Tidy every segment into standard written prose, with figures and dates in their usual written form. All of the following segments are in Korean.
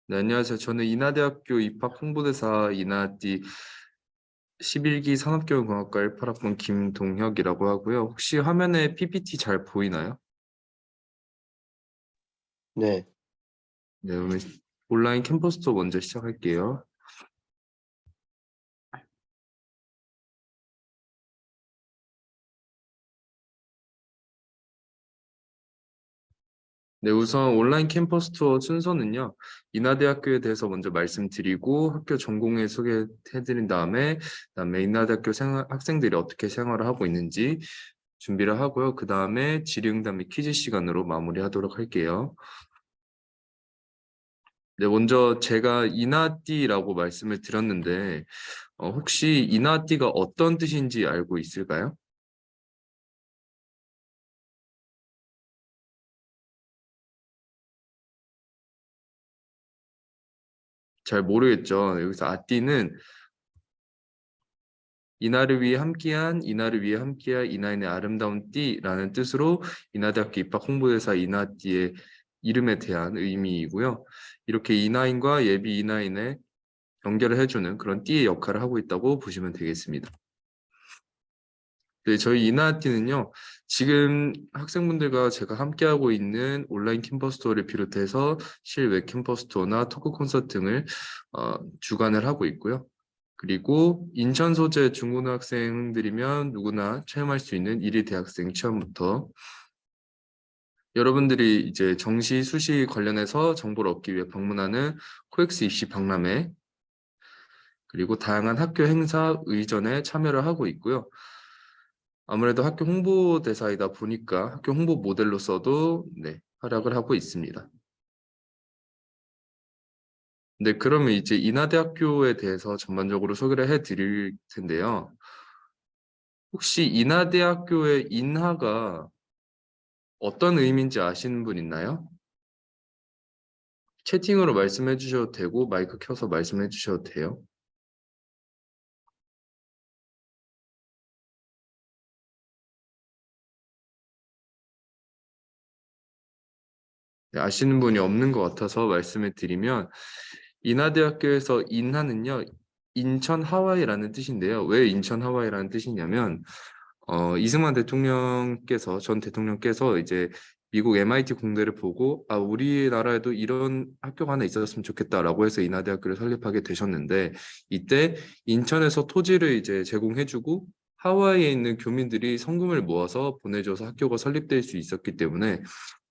네, 안녕하세요. 저는 인하대학교 입학 홍보대사 인하띠 11기 산업교육공학과 18학번 김동혁이라고 하고요. 혹시 화면에 PPT 잘 보이나요? 네, 네, 오늘 온라인 캠퍼스 투어 먼저 시작할게요. 네, 우선 온라인 캠퍼스 투어 순서는요. 인하대학교에 대해서 먼저 말씀드리고 학교 전공에 소개해드린 그다음에 인하대학교 학생들이 어떻게 생활을 하고 있는지 준비를 하고요. 그 다음에 질의응답 및 퀴즈 시간으로 마무리하도록 할게요. 네, 먼저 제가 인하띠라고 말씀을 드렸는데 혹시 인하띠가 어떤 뜻인지 알고 있을까요? 잘 모르겠죠. 여기서 아띠는 이날을 위해 함께한 이나인의 아름다운 띠라는 뜻으로 인하대학교 입학 홍보대사 인하띠의 이름에 대한 의미이고요. 이렇게 이나인과 예비 이나인의 연결을 해주는 그런 띠의 역할을 하고 있다고 보시면 되겠습니다. 네, 저희 이나티는요, 지금 학생분들과 제가 함께하고 있는 온라인 캠퍼스 투어를 비롯해서 실외 캠퍼스 투어나 토크 콘서트 등을 주관을 하고 있고요. 그리고 인천 소재 중고등학생들이면 누구나 체험할 수 있는 1위 대학생 체험부터 여러분들이 이제 정시, 수시 관련해서 정보를 얻기 위해 방문하는 코엑스 입시 박람회, 그리고 다양한 학교 행사, 의전에 참여를 하고 있고요. 아무래도 학교 홍보대사이다 보니까 학교 홍보 모델로서도 활약을 하고 있습니다. 네, 그러면 이제 인하대학교에 대해서 전반적으로 소개를 해드릴 텐데요. 혹시 인하대학교의 인하가 어떤 의미인지 아시는 분 있나요? 채팅으로 말씀해 주셔도 되고 마이크 켜서 말씀해 주셔도 돼요. 네, 아시는 분이 없는 것 같아서 말씀을 드리면 인하대학교에서 인하는요, 인천 하와이라는 뜻인데요. 왜 인천 하와이라는 뜻이냐면 이승만 대통령께서 전 대통령께서 이제 미국 MIT 공대를 보고 우리나라에도 이런 학교가 하나 있었으면 좋겠다라고 해서 인하대학교를 설립하게 되셨는데 이때 인천에서 토지를 이제 제공해주고 하와이에 있는 교민들이 성금을 모아서 보내줘서 학교가 설립될 수 있었기 때문에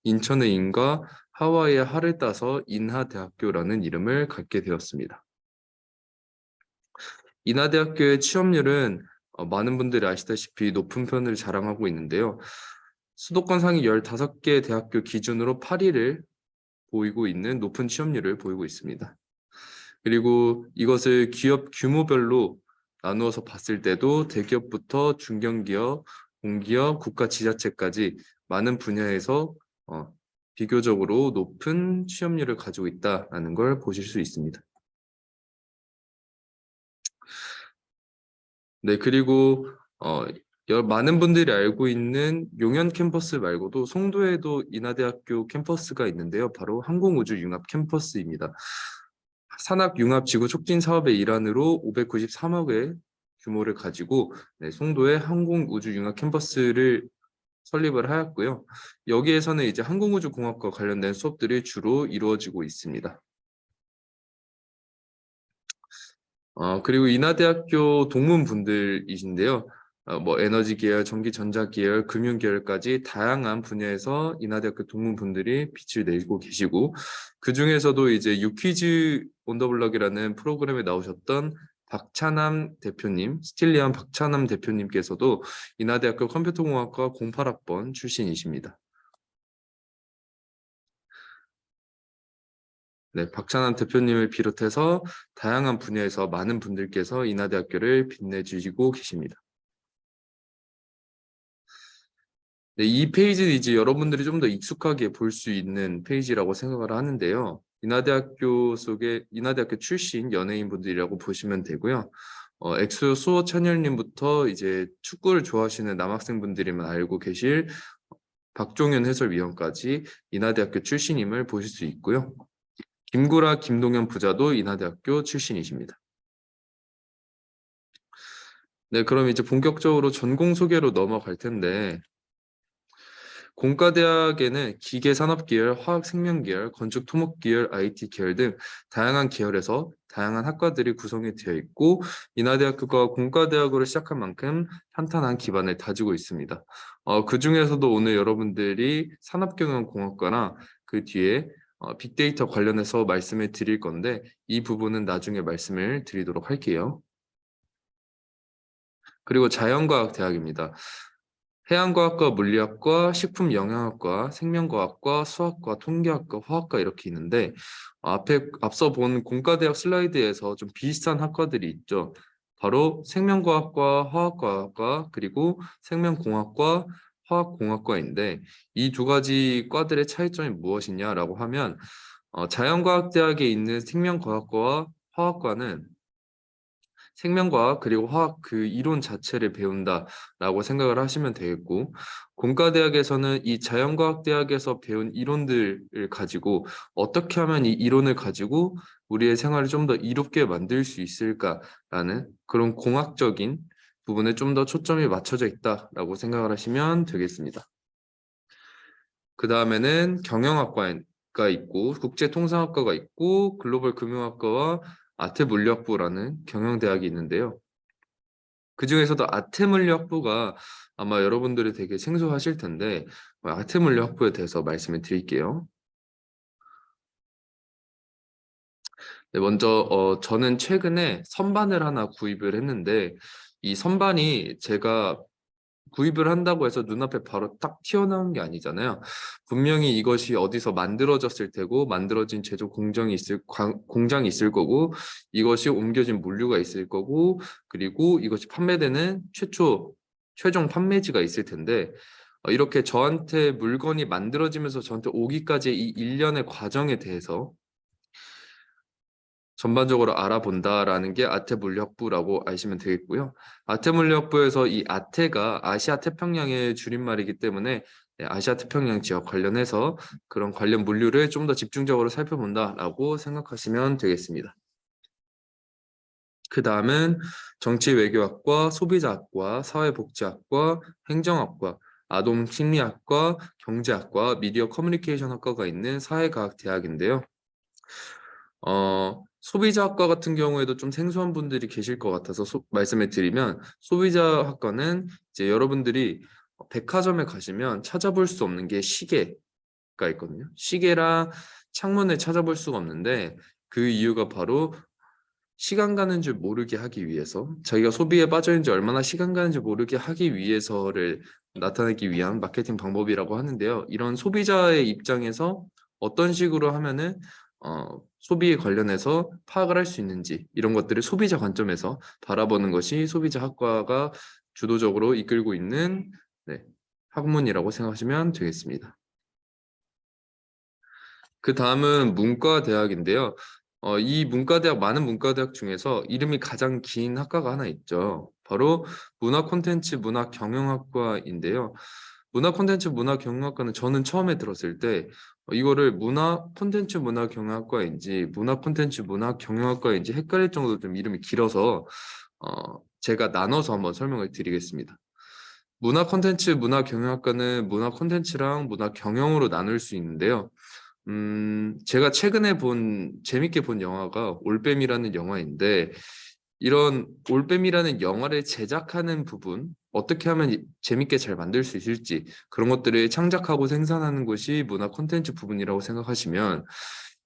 인천의 인과 하와이의 하를 따서 인하대학교라는 이름을 갖게 되었습니다. 인하대학교의 취업률은 많은 분들이 아시다시피 높은 편을 자랑하고 있는데요. 수도권 상위 15개 대학교 기준으로 8위를 보이고 있는 높은 취업률을 보이고 있습니다. 그리고 이것을 기업 규모별로 나누어서 봤을 때도 대기업부터 중견기업, 공기업, 국가 지자체까지 많은 분야에서 비교적으로 높은 취업률을 가지고 있다는 걸 보실 수 있습니다. 네, 그리고 많은 분들이 알고 있는 용현 캠퍼스 말고도 송도에도 인하대학교 캠퍼스가 있는데요. 바로 항공우주융합 캠퍼스입니다. 산학융합지구 촉진 사업의 일환으로 593억의 규모를 가지고 송도에 항공우주융합 캠퍼스를 설립을 하였고요. 여기에서는 이제 항공우주공학과 관련된 수업들이 주로 이루어지고 있습니다. 그리고 인하대학교 동문분들이신데요. 뭐 에너지 계열, 전기 전자 계열, 금융 계열까지 다양한 분야에서 인하대학교 동문분들이 빛을 내고 계시고 그 중에서도 이제 유퀴즈 온 더 블럭이라는 프로그램에 나오셨던 박찬남 대표님, 스틸리안 박찬남 대표님께서도 인하대학교 컴퓨터공학과 08학번 출신이십니다. 네, 박찬환 대표님을 비롯해서 다양한 분야에서 많은 분들께서 인하대학교를 빛내주시고 계십니다. 네, 이 페이지는 이제 여러분들이 좀 더 익숙하게 볼 수 있는 페이지라고 생각을 하는데요. 인하대학교 출신 연예인분들이라고 보시면 되고요. 엑소 수호 찬열님부터 이제 축구를 좋아하시는 남학생분들이면 알고 계실 박종현 해설위원까지 인하대학교 출신임을 보실 수 있고요. 김구라 김동현 부자도 인하대학교 출신이십니다. 네, 그럼 이제 본격적으로 전공 소개로 넘어갈 텐데 공과대학에는 기계산업계열, 화학생명계열, 건축토목계열, IT 계열 등 다양한 계열에서 다양한 학과들이 구성이 되어 있고 인하대학교가 공과대학으로 시작한 만큼 탄탄한 기반을 다지고 있습니다. 그 중에서도 오늘 여러분들이 산업경영공학과나 그 뒤에 빅데이터 관련해서 말씀을 드릴 건데 이 부분은 나중에 말씀을 드리도록 할게요. 그리고 자연과학대학입니다. 해양과학과, 물리학과, 식품영양학과, 생명과학과, 수학과, 통계학과, 화학과 이렇게 있는데 앞서 본 공과대학 슬라이드에서 좀 비슷한 학과들이 있죠. 바로 생명과학과, 화학과학과, 그리고 생명공학과, 화학공학과인데 이 두 가지 과들의 차이점이 무엇이냐라고 하면 자연과학대학에 있는 생명과학과와 화학과는 생명과학 그리고 화학 그 이론 자체를 배운다라고 생각을 하시면 되겠고 공과대학에서는 이 자연과학대학에서 배운 이론들을 가지고 어떻게 하면 이 이론을 가지고 우리의 생활을 좀 더 이롭게 만들 수 있을까라는 그런 공학적인 부분에 좀 더 초점이 맞춰져 있다라고 생각을 하시면 되겠습니다. 그 다음에는 경영학과가 있고 국제통상학과가 있고 글로벌금융학과와 아태물리학부라는 경영대학이 있는데요. 그 중에서도 아태물리학부가 아마 여러분들이 되게 생소하실 텐데 아태물리학부에 대해서 말씀을 드릴게요. 네, 먼저 저는 최근에 선반을 하나 구입을 했는데 이 선반이 제가 구입을 한다고 해서 눈앞에 바로 딱 튀어나온 게 아니잖아요. 분명히 이것이 어디서 만들어졌을 테고 만들어진 제조 공장이 있을 거고 이것이 옮겨진 물류가 있을 거고 그리고 이것이 판매되는 최종 판매지가 있을 텐데 이렇게 저한테 물건이 만들어지면서 저한테 오기까지 이 일련의 과정에 대해서 전반적으로 알아본다라는 게 아태물리학부라고 아시면 되겠고요. 아태물리학부에서 이 아태가 아시아 태평양의 줄임말이기 때문에 아시아 태평양 지역 관련해서 그런 관련 물류를 좀 더 집중적으로 살펴본다라고 생각하시면 되겠습니다. 그 다음은 정치외교학과, 소비자학과, 사회복지학과, 행정학과, 아동심리학과, 경제학과, 미디어 커뮤니케이션 학과가 있는 사회과학대학인데요. 소비자학과 같은 경우에도 좀 생소한 분들이 계실 것 같아서 말씀을 드리면 소비자학과는 이제 여러분들이 백화점에 가시면 찾아볼 수 없는 게 시계가 있거든요. 시계랑 창문을 찾아볼 수가 없는데 그 이유가 바로 시간 가는 줄 모르게 하기 위해서 자기가 소비에 빠져 있는지 얼마나 시간 가는지 모르게 하기 위해서를 나타내기 위한 마케팅 방법이라고 하는데요. 이런 소비자의 입장에서 어떤 식으로 하면은 소비에 관련해서 파악을 할 수 있는지 이런 것들을 소비자 관점에서 바라보는 것이 소비자 학과가 주도적으로 이끌고 있는 학문이라고 생각하시면 되겠습니다. 그 다음은 문과대학인데요. 이 많은 문과대학 중에서 이름이 가장 긴 학과가 하나 있죠. 바로 문화콘텐츠 문화경영학과인데요. 문화콘텐츠 문화경영학과는 저는 처음에 들었을 때 이거를 문화콘텐츠 문화경영학과인지 문화콘텐츠 문화경영학과인지 헷갈릴 정도로 좀 이름이 길어서 제가 나눠서 한번 설명을 드리겠습니다. 문화콘텐츠 문화경영학과는 문화콘텐츠랑 문화경영으로 나눌 수 있는데요. 제가 최근에 재밌게 본 영화가 올빼미라는 영화인데 이런 올빼미라는 영화를 제작하는 부분 어떻게 하면 재밌게 잘 만들 수 있을지 그런 것들을 창작하고 생산하는 것이 문화 콘텐츠 부분이라고 생각하시면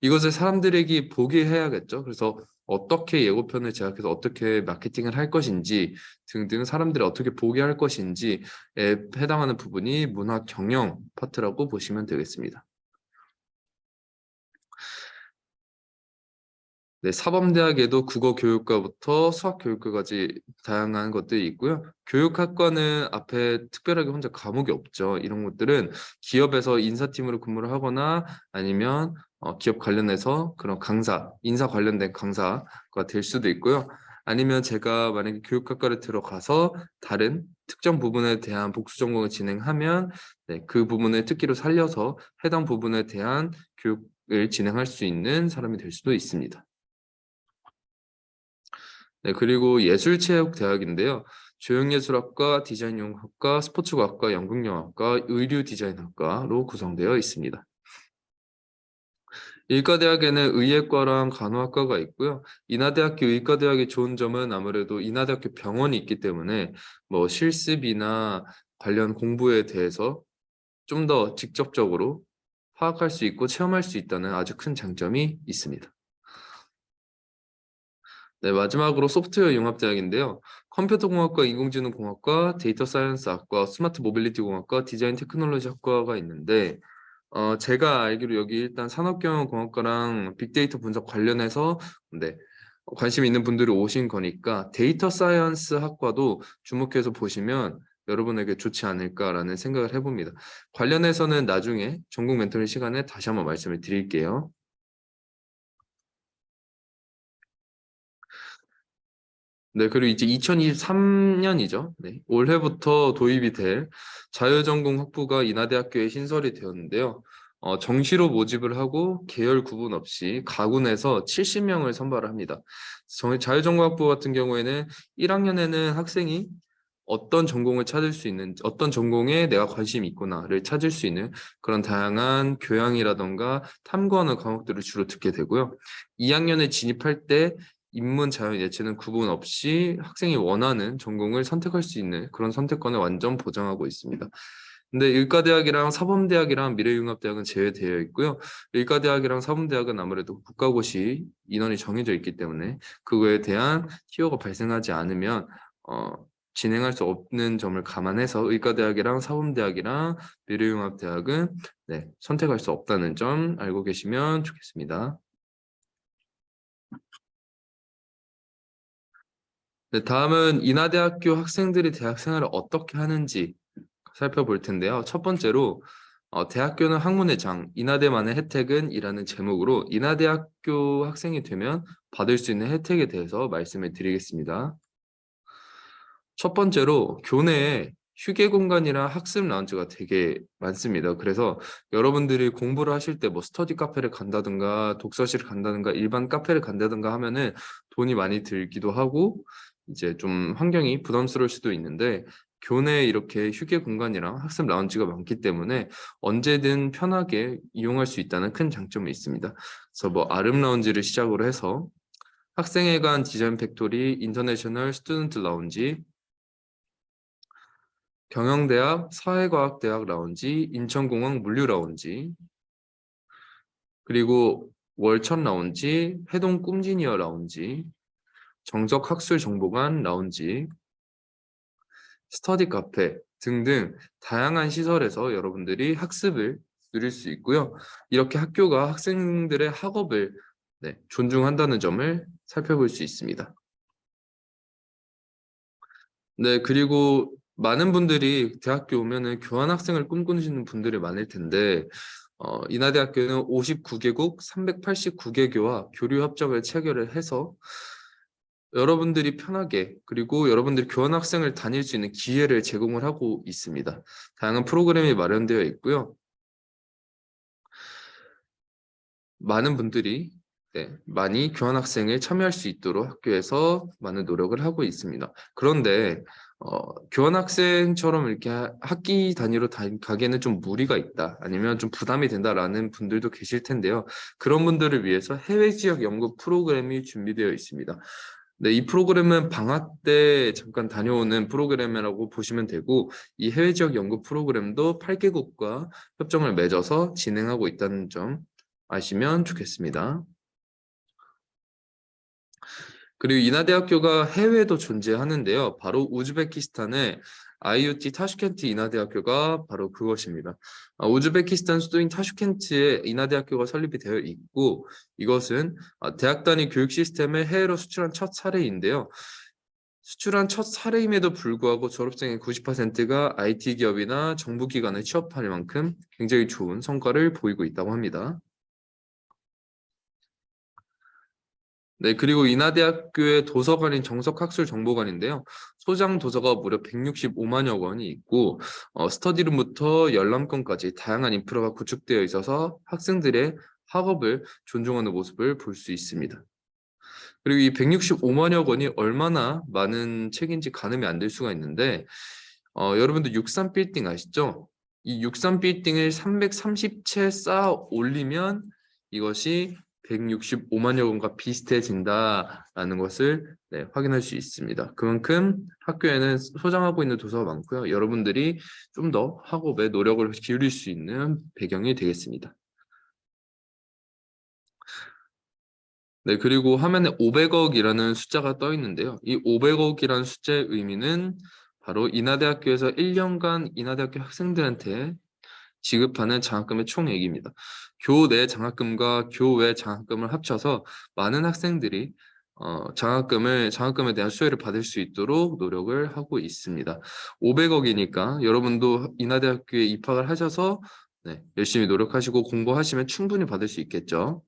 이것을 사람들에게 보게 해야겠죠. 그래서 어떻게 예고편을 제작해서 어떻게 마케팅을 할 것인지 등등 사람들이 어떻게 보게 할 것인지에 해당하는 부분이 문화 경영 파트라고 보시면 되겠습니다. 네, 사범대학에도 국어교육과부터 수학교육과까지 다양한 것들이 있고요. 교육학과는 앞에 특별하게 혼자 과목이 없죠. 이런 것들은 기업에서 인사팀으로 근무를 하거나 아니면 기업 관련해서 그런 인사 관련된 강사가 될 수도 있고요. 아니면 제가 만약에 교육학과를 들어가서 다른 특정 부분에 대한 복수 전공을 진행하면 그 부분을 특기로 살려서 해당 부분에 대한 교육 진행할 수 있는 사람이 될 수도 있습니다. 네, 그리고 예술체육대학인데요. 조형예술학과, 디자인용학과, 스포츠과학과, 연극영화과, 의류디자인학과로 구성되어 있습니다. 의과대학에는 의예과랑 간호학과가 있고요. 인하대학교 의과대학의 좋은 점은 아무래도 인하대학교 병원이 있기 때문에 뭐 실습이나 관련 공부에 대해서 좀 더 직접적으로 파악할 수 있고 체험할 수 있다는 아주 큰 장점이 있습니다. 네, 마지막으로 소프트웨어 융합대학인데요. 컴퓨터공학과, 인공지능공학과, 데이터 사이언스학과, 스마트 모빌리티 공학과, 디자인 테크놀로지 학과가 있는데 제가 알기로 여기 일단 산업경영공학과랑 빅데이터 분석 관련해서 네, 관심 있는 분들이 오신 거니까 데이터 사이언스 학과도 주목해서 보시면 여러분에게 좋지 않을까라는 생각을 해봅니다. 관련해서는 나중에 전공 멘토링 시간에 다시 한번 말씀을 드릴게요. 네, 그리고 이제 2023년이죠. 네, 올해부터 도입이 될 자유전공 학부가 인하대학교에 신설이 되었는데요. 정시로 모집을 하고 계열 구분 없이 가군에서 70명을 선발을 합니다. 자유전공 학부 같은 경우에는 1학년에는 학생이 어떤 전공을 찾을 수 있는, 어떤 전공에 내가 관심이 있구나를 찾을 수 있는 그런 다양한 교양이라던가 탐구하는 과목들을 주로 듣게 되고요. 2학년에 진입할 때 인문, 자연, 예체능 구분 없이 학생이 원하는 전공을 선택할 수 있는 그런 선택권을 완전 보장하고 있습니다. 근데 의과대학이랑 사범대학이랑 미래융합대학은 제외되어 있고요. 의과대학이랑 사범대학은 아무래도 국가고시 인원이 정해져 있기 때문에 그거에 대한 티오가 발생하지 않으면 어, 진행할 수 없는 점을 감안해서 의과대학이랑 사범대학이랑 미래융합대학은 네, 선택할 수 없다는 점 알고 계시면 좋겠습니다. 네, 다음은 인하대학교 학생들이 대학 생활을 어떻게 하는지 살펴볼 텐데요. 첫 번째로 대학교는 학문의 장, 인하대만의 혜택은 이라는 제목으로 인하대학교 학생이 되면 받을 수 있는 혜택에 대해서 말씀을 드리겠습니다. 첫 번째로 교내에 휴게 공간이랑 학습 라운지가 되게 많습니다. 그래서 여러분들이 공부를 하실 때 뭐 스터디 카페를 간다든가 독서실을 간다든가 일반 카페를 간다든가 하면은 돈이 많이 들기도 하고 이제 좀 환경이 부담스러울 수도 있는데 교내에 이렇게 휴게 공간이랑 학습 라운지가 많기 때문에 언제든 편하게 이용할 수 있다는 큰 장점이 있습니다. 그래서 뭐 아름 라운지를 시작으로 해서 학생회관 디자인 팩토리, 인터내셔널 스튜던트 라운지, 경영대학 사회과학대학 라운지, 인천공항 물류 라운지, 그리고 월천 라운지, 해동 꿈지니어 라운지, 정적학술정보관 라운지, 스터디 카페 등등 다양한 시설에서 여러분들이 학습을 누릴 수 있고요. 이렇게 학교가 학생들의 학업을 존중한다는 점을 살펴볼 수 있습니다. 네, 그리고 많은 분들이 대학교 오면은 교환학생을 꿈꾸시는 분들이 많을 텐데 인하대학교는 59개국 389개교와 교류 협정을 체결을 해서 여러분들이 편하게 그리고 여러분들이 교환학생을 다닐 수 있는 기회를 제공을 하고 있습니다. 다양한 프로그램이 마련되어 있고요. 많은 분들이 많이 교환학생에 참여할 수 있도록 학교에서 많은 노력을 하고 있습니다. 그런데 교환학생처럼 이렇게 학기 단위로 가기에는 좀 무리가 있다, 아니면 좀 부담이 된다라는 분들도 계실 텐데요. 그런 분들을 위해서 해외 지역 연구 프로그램이 준비되어 있습니다. 네, 이 프로그램은 방학 때 잠깐 다녀오는 프로그램이라고 보시면 되고, 이 해외 지역 연구 프로그램도 8개국과 협정을 맺어서 진행하고 있다는 점 아시면 좋겠습니다. 그리고 인하대학교가 해외에도 존재하는데요. 바로 우즈베키스탄의 IUT 타슈켄트 인하대학교가 바로 그것입니다. 우즈베키스탄 수도인 타슈켄트에 인하대학교가 설립이 되어 있고, 이것은 대학 단위 교육 시스템을 해외로 수출한 첫 사례인데요. 수출한 첫 사례임에도 불구하고 졸업생의 90%가 IT 기업이나 정부 기관에 취업할 만큼 굉장히 좋은 성과를 보이고 있다고 합니다. 네, 그리고 인하대학교의 도서관인 정석학술정보관인데요. 소장 도서가 무려 165만여 권이 있고 스터디룸부터 열람권까지 다양한 인프라가 구축되어 있어서 학생들의 학업을 존중하는 모습을 볼 수 있습니다. 그리고 이 165만여 권이 얼마나 많은 책인지 가늠이 안 될 수가 있는데 여러분들 63빌딩 아시죠? 이 63빌딩을 330채 쌓아 올리면 이것이 165만여 권과 비슷해진다라는 것을 확인할 수 있습니다. 그만큼 학교에는 소장하고 있는 도서가 많고요. 여러분들이 좀 더 학업에 노력을 기울일 수 있는 배경이 되겠습니다. 네, 그리고 화면에 500억이라는 숫자가 떠 있는데요. 이 500억이라는 숫자의 의미는 바로 인하대학교에서 1년간 인하대학교 학생들한테 지급하는 장학금의 총액입니다. 교내 장학금과 교외 장학금을 합쳐서 많은 학생들이 장학금에 대한 수혜를 받을 수 있도록 노력을 하고 있습니다. 500억이니까 여러분도 인하대학교에 입학을 하셔서 열심히 노력하시고 공부하시면 충분히 받을 수 있겠죠.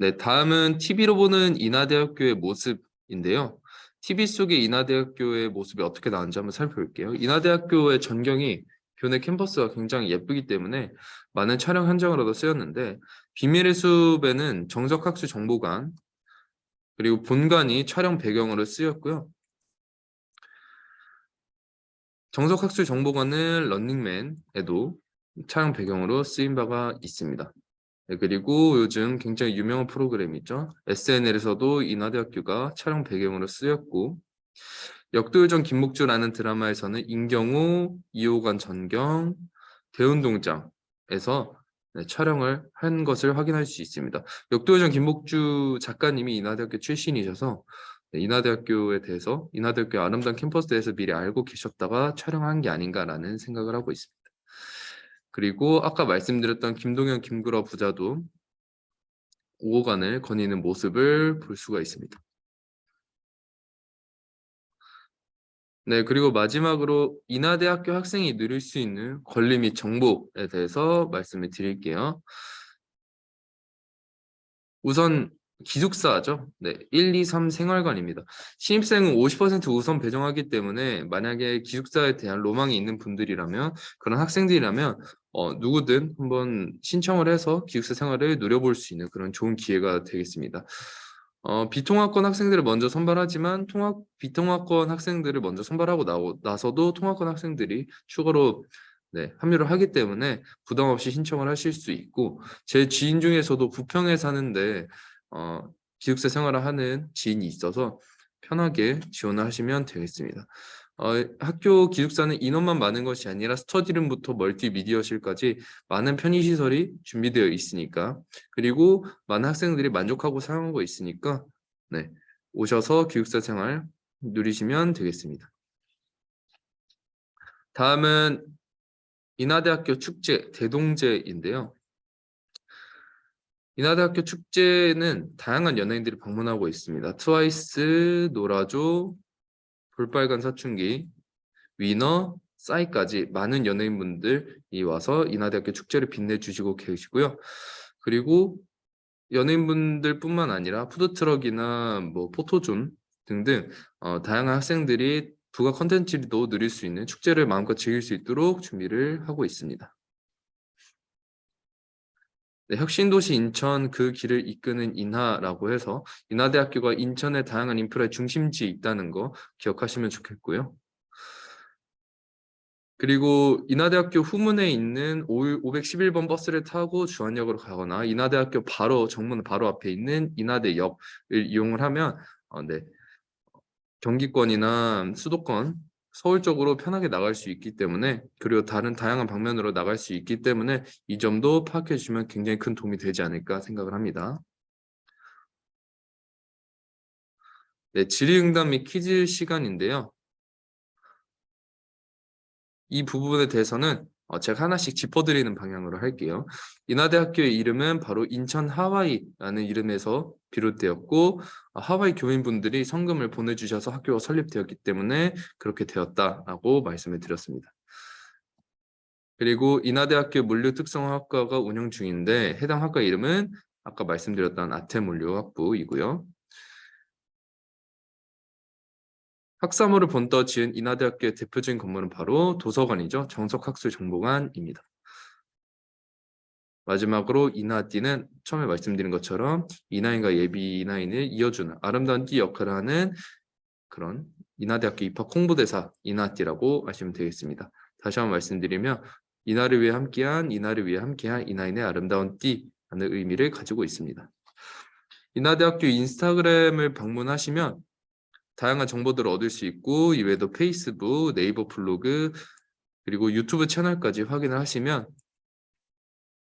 네, 다음은 TV로 보는 인하대학교의 모습인데요. TV 속의 인하대학교의 모습이 어떻게 나왔는지 한번 살펴볼게요. 인하대학교의 전경이 교내 캠퍼스가 굉장히 예쁘기 때문에 많은 촬영 현장으로도 쓰였는데 비밀의 숲에는 정석학술 정보관 그리고 본관이 촬영 배경으로 쓰였고요. 정석학술 정보관은 런닝맨에도 촬영 배경으로 쓰인 바가 있습니다. 네, 그리고 요즘 굉장히 유명한 프로그램이죠. SNL에서도 인하대학교가 촬영 배경으로 쓰였고 역도요정 김목주라는 드라마에서는 임경우, 이호관 전경, 대운동장에서 촬영을 한 것을 확인할 수 있습니다. 역도요정 김목주 작가님이 인하대학교 출신이셔서 인하대학교에 대해서 인하대학교 아름다운 캠퍼스에 대해서 미리 알고 계셨다가 촬영한 게 아닌가라는 생각을 하고 있습니다. 그리고 아까 말씀드렸던 김동현, 김구라 부자도 5호관을 거니는 모습을 볼 수가 있습니다. 네, 그리고 마지막으로 인하대학교 학생이 누릴 수 있는 권리 및 정보에 대해서 말씀을 드릴게요. 우선 기숙사죠. 네, 1, 2, 3 생활관입니다. 신입생은 50% 우선 배정하기 때문에 만약에 기숙사에 대한 로망이 있는 분들이라면 그런 학생들이라면 누구든 한번 신청을 해서 기숙사 생활을 누려볼 수 있는 그런 좋은 기회가 되겠습니다. 비통합권 학생들을 먼저 선발하지만 비통합권 학생들을 먼저 선발하고 나서도 통합권 학생들이 추가로 합류를 하기 때문에 부담 없이 신청을 하실 수 있고 제 지인 중에서도 부평에 사는데 기숙사 생활을 하는 지인이 있어서 편하게 지원을 하시면 되겠습니다. 학교 기숙사는 인원만 많은 것이 아니라 스터디룸부터 멀티미디어실까지 많은 편의시설이 준비되어 있으니까 그리고 많은 학생들이 만족하고 사용하고 있으니까 오셔서 기숙사 생활 누리시면 되겠습니다. 다음은 인하대학교 축제 대동제인데요. 인하대학교 축제는 다양한 연예인들이 방문하고 있습니다. 트와이스, 노라조, 볼빨간 사춘기, 위너, 싸이까지 많은 연예인분들이 와서 인하대학교 축제를 빛내주시고 계시고요. 그리고 연예인분들뿐만 아니라 푸드트럭이나 뭐 포토존 등등 다양한 학생들이 부가 컨텐츠도 누릴 수 있는 축제를 마음껏 즐길 수 있도록 준비를 하고 있습니다. 네, 혁신도시 인천 그 길을 이끄는 인하라고 해서 인하대학교가 인천의 다양한 인프라의 중심지에 있다는 거 기억하시면 좋겠고요. 그리고 인하대학교 후문에 있는 511번 버스를 타고 주안역으로 가거나 인하대학교 바로 정문 바로 앞에 있는 인하대역을 이용을 하면 경기권이나 수도권 서울 쪽으로 편하게 나갈 수 있기 때문에 그리고 다른 다양한 방면으로 나갈 수 있기 때문에 이 점도 파악해 주시면 굉장히 큰 도움이 되지 않을까 생각을 합니다. 네, 질의응답 및 퀴즈 시간인데요. 이 부분에 대해서는 제가 하나씩 짚어드리는 방향으로 할게요. 인하대학교의 이름은 바로 인천 하와이라는 이름에서 비롯되었고 하와이 교민분들이 성금을 보내주셔서 학교가 설립되었기 때문에 그렇게 되었다라고 말씀을 드렸습니다. 그리고 인하대학교 물류특성학과가 운영 중인데 해당 학과 이름은 아까 말씀드렸던 아태물류학부이고요. 학사모를 본떠 지은 인하대학교의 대표적인 건물은 바로 도서관이죠. 정석학술정보관입니다. 마지막으로 인하띠는 처음에 말씀드린 것처럼 인하인과 예비 인하인을 이어주는 아름다운 띠 역할을 하는 그런 인하대학교 입학 홍보대사 인하띠라고 하시면 되겠습니다. 다시 한번 말씀드리면 인하를 위해 함께한 인하인의 아름다운 띠라는 의미를 가지고 있습니다. 인하대학교 인스타그램을 방문하시면 다양한 정보들을 얻을 수 있고 이외에도 페이스북, 네이버 블로그 그리고 유튜브 채널까지 확인을 하시면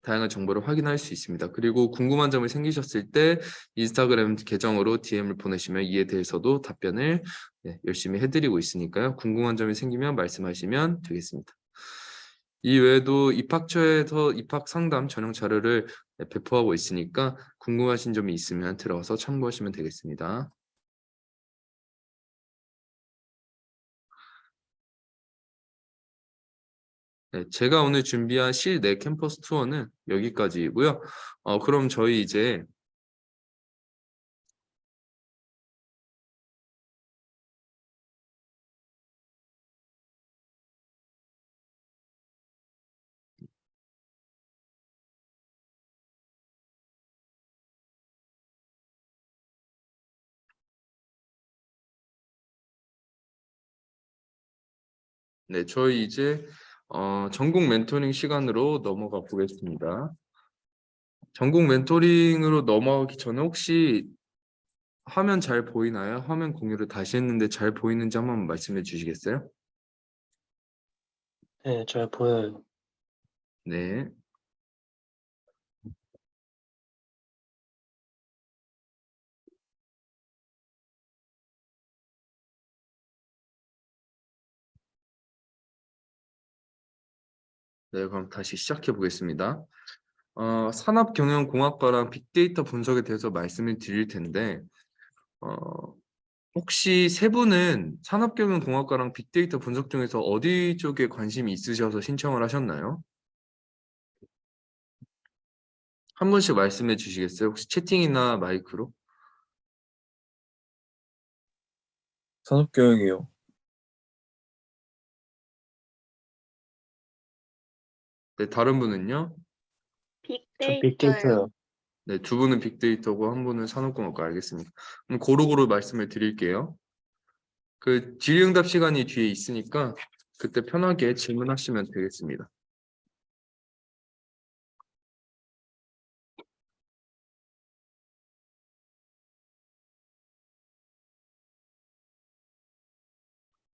다양한 정보를 확인할 수 있습니다. 그리고 궁금한 점이 생기셨을 때 인스타그램 계정으로 DM을 보내시면 이에 대해서도 답변을 열심히 해드리고 있으니까요. 궁금한 점이 생기면 말씀하시면 되겠습니다. 이 외에도 입학처에서 입학 상담 전용 자료를 배포하고 있으니까 궁금하신 점이 있으면 들어가서 참고하시면 되겠습니다. 네, 제가 오늘 준비한 실내 캠퍼스 투어는 여기까지이고요. 그럼 저희 이제 전공 멘토링 시간으로 넘어가 보겠습니다. 전공 멘토링으로 넘어가기 전에 혹시 화면 잘 보이나요? 화면 공유를 다시 했는데 잘 보이는지 한번 말씀해 주시겠어요? 네, 잘 보여요. 네. 네, 그럼 다시 시작해 보겠습니다. 산업경영공학과랑 빅데이터 분석에 대해서 말씀을 드릴 텐데 어, 혹시 세 분은 산업경영공학과랑 빅데이터 분석 중에서 어디 쪽에 관심이 있으셔서 신청을 하셨나요? 한 분씩 말씀해 주시겠어요? 혹시 채팅이나 마이크로? 산업교육이요. 네, 다른 분은요? 저 빅데이터요. 빅데이터요. 네, 두 분은 빅데이터고 한 분은 산업공학과. 알겠습니다. 그럼 고루고루 말씀을 드릴게요. 그 질의응답 시간이 뒤에 있으니까 그때 편하게 질문하시면 되겠습니다.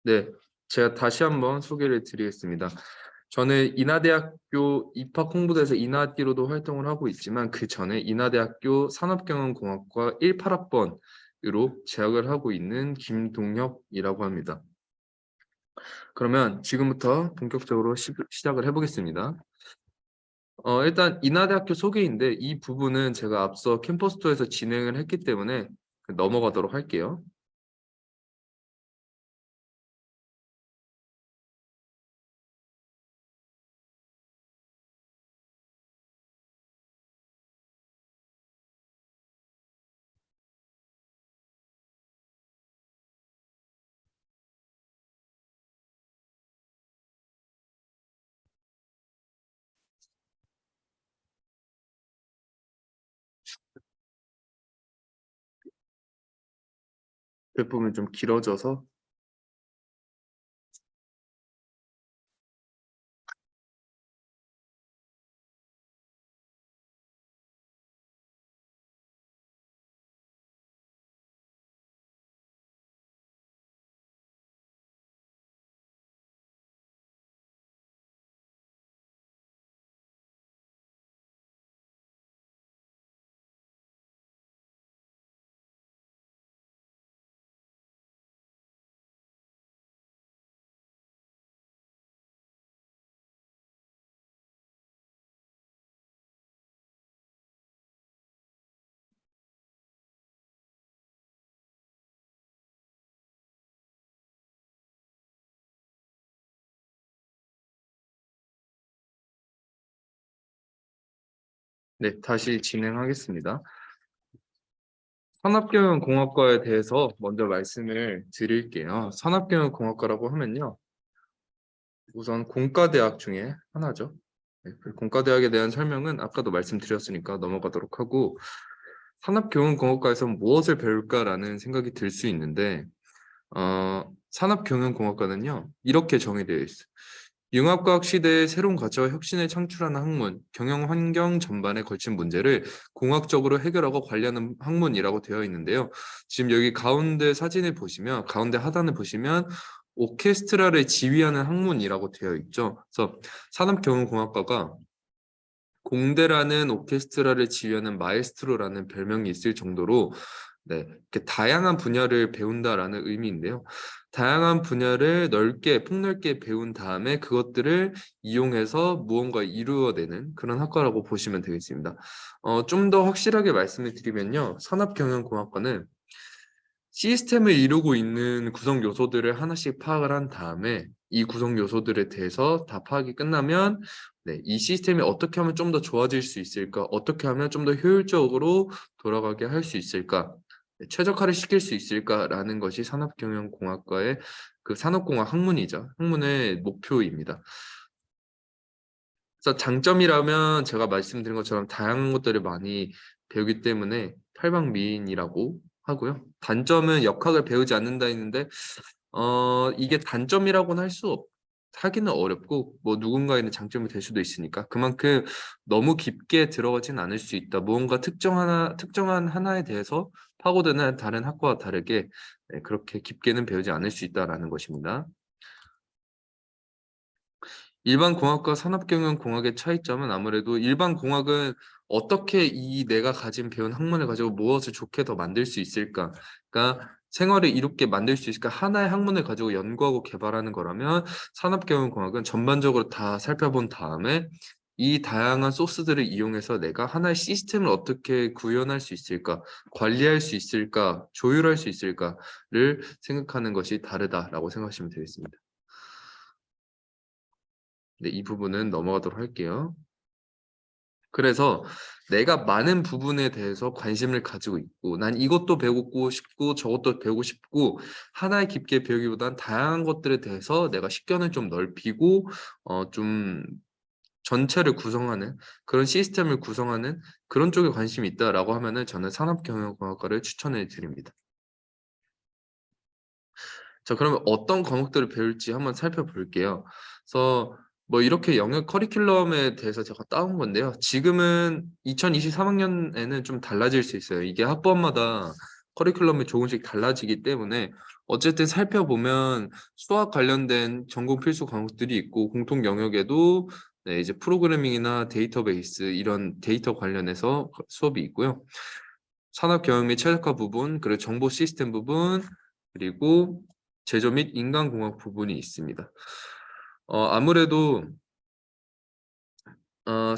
네, 제가 다시 한번 소개를 드리겠습니다. 저는 인하대학교 입학 홍보대에서 인하띠로도 활동을 하고 있지만 그 전에 인하대학교 산업경영공학과 18학번으로 재학을 하고 있는 김동혁이라고 합니다. 그러면 지금부터 본격적으로 시작을 해보겠습니다. 일단 인하대학교 소개인데 이 부분은 제가 앞서 캠퍼스 투어에서 진행을 했기 때문에 넘어가도록 할게요. 그 부분 좀 길어져서 네, 다시 진행하겠습니다. 산업경영공학과에 대해서 먼저 말씀을 드릴게요. 산업경영공학과라고 하면요. 우선 공과대학 중에 하나죠. 네, 그 공과대학에 대한 설명은 아까도 말씀드렸으니까 넘어가도록 하고 산업경영공학과에서 무엇을 배울까라는 생각이 들 수 있는데 산업경영공학과는요. 이렇게 정의되어 있어요. 융합과학 시대의 새로운 가치와 혁신을 창출하는 학문, 경영 환경 전반에 걸친 문제를 공학적으로 해결하고 관리하는 학문이라고 되어 있는데요. 지금 여기 가운데 사진을 보시면, 가운데 하단을 보시면 오케스트라를 지휘하는 학문이라고 되어 있죠. 그래서 산업경영공학과가 공대라는 오케스트라를 지휘하는 마에스트로라는 별명이 있을 정도로 네, 이렇게 다양한 분야를 배운다라는 의미인데요. 다양한 분야를 넓게 폭넓게 배운 다음에 그것들을 이용해서 무언가 이루어내는 그런 학과라고 보시면 되겠습니다. 좀 더 확실하게 말씀을 드리면요. 산업경영공학과는 시스템을 이루고 있는 구성 요소들을 하나씩 파악을 한 다음에 이 구성 요소들에 대해서 다 파악이 끝나면 네, 이 시스템이 어떻게 하면 좀 더 좋아질 수 있을까? 어떻게 하면 좀 더 효율적으로 돌아가게 할 수 있을까? 네, 최적화를 시킬 수 있을까라는 것이 산업경영공학과의 그 산업공학 학문이죠. 학문의 목표입니다. 그래서 장점이라면 제가 말씀드린 것처럼 다양한 것들을 많이 배우기 때문에 팔방미인이라고 하고요. 단점은 역학을 배우지 않는다 했는데 이게 단점이라고는 하기는 어렵고 뭐 누군가에는 장점이 될 수도 있으니까 그만큼 너무 깊게 들어가진 않을 수 있다. 무언가 특정한 하나에 대해서 파고드는 다른 학과와 다르게 네, 그렇게 깊게는 배우지 않을 수 있다라는 것입니다. 일반 공학과 산업경영공학의 차이점은 아무래도 일반 공학은 어떻게 이 내가 가진 배운 학문을 가지고 무엇을 좋게 더 만들 수 있을까? 그러니까 생활을 이롭게 만들 수 있을까? 하나의 학문을 가지고 연구하고 개발하는 거라면 산업경영공학은 전반적으로 다 살펴본 다음에 이 다양한 소스들을 이용해서 내가 하나의 시스템을 어떻게 구현할 수 있을까? 관리할 수 있을까? 조율할 수 있을까를 생각하는 것이 다르다라고 생각하시면 되겠습니다. 네, 이 부분은 넘어가도록 할게요. 그래서 내가 많은 부분에 대해서 관심을 가지고 있고 난 이것도 배우고 싶고 저것도 배우고 싶고 하나에 깊게 배우기보단 다양한 것들에 대해서 내가 식견을 좀 넓히고 좀 전체를 구성하는 그런 시스템을 구성하는 그런 쪽에 관심이 있다라고 하면은 저는 산업경영공학과를 추천해 드립니다. 자, 그러면 어떤 과목들을 배울지 한번 살펴볼게요. 그래서 뭐 이렇게 영역 커리큘럼에 대해서 제가 따온 건데요. 지금은 2023학년에는 좀 달라질 수 있어요. 이게 학번마다 커리큘럼이 조금씩 달라지기 때문에 어쨌든 살펴보면 수학 관련된 전공 필수 과목들이 있고 공통 영역에도 네, 이제 프로그래밍이나 데이터베이스 이런 데이터 관련해서 수업이 있고요. 산업 경영 및 최적화 부분, 그리고 정보 시스템 부분, 그리고 제조 및 인간공학 부분이 있습니다. 아무래도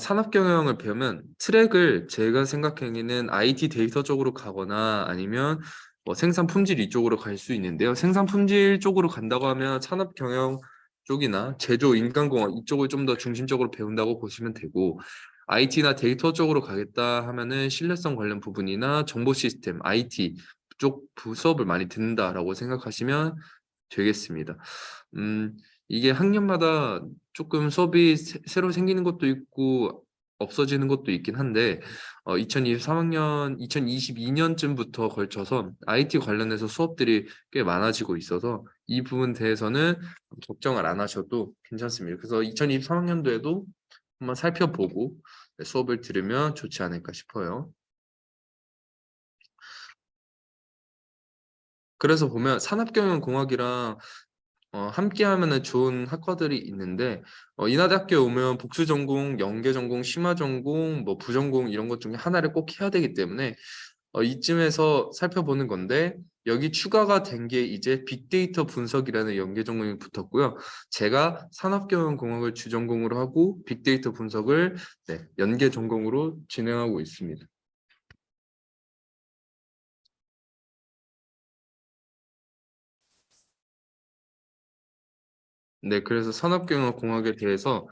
산업 경영을 배우면 트랙을 제가 생각하기에는 IT 데이터 쪽으로 가거나 아니면 뭐 생산 품질 이쪽으로 갈 수 있는데요. 생산 품질 쪽으로 간다고 하면 산업 경영 쪽이나 제조 인간공학 이쪽을 좀 더 중심적으로 배운다고 보시면 되고 IT나 데이터 쪽으로 가겠다 하면은 신뢰성 관련 부분이나 정보 시스템, IT 쪽 수업을 많이 듣는다라고 생각하시면 되겠습니다. 음, 이게 학년마다 조금 수업이 새로 생기는 것도 있고 없어지는 것도 있긴 한데 2023학년, 2022년쯤부터 걸쳐서 IT 관련해서 수업들이 꽤 많아지고 있어서 이 부분 대해서는 걱정을 안 하셔도 괜찮습니다. 그래서 2023학년도에도 한번 살펴보고 수업을 들으면 좋지 않을까 싶어요. 그래서 보면 산업경영공학이랑 함께 하면은 좋은 학과들이 있는데 인하대학교에 오면 복수 전공, 연계 전공, 심화 전공, 뭐 부전공 이런 것 중에 하나를 꼭 해야 되기 때문에 이쯤에서 살펴보는 건데 여기 추가가 된 게 이제 빅데이터 분석이라는 연계 전공이 붙었고요. 제가 산업경영공학을 주전공으로 하고 빅데이터 분석을 네, 연계 전공으로 진행하고 있습니다. 네, 그래서 산업경영공학에 대해서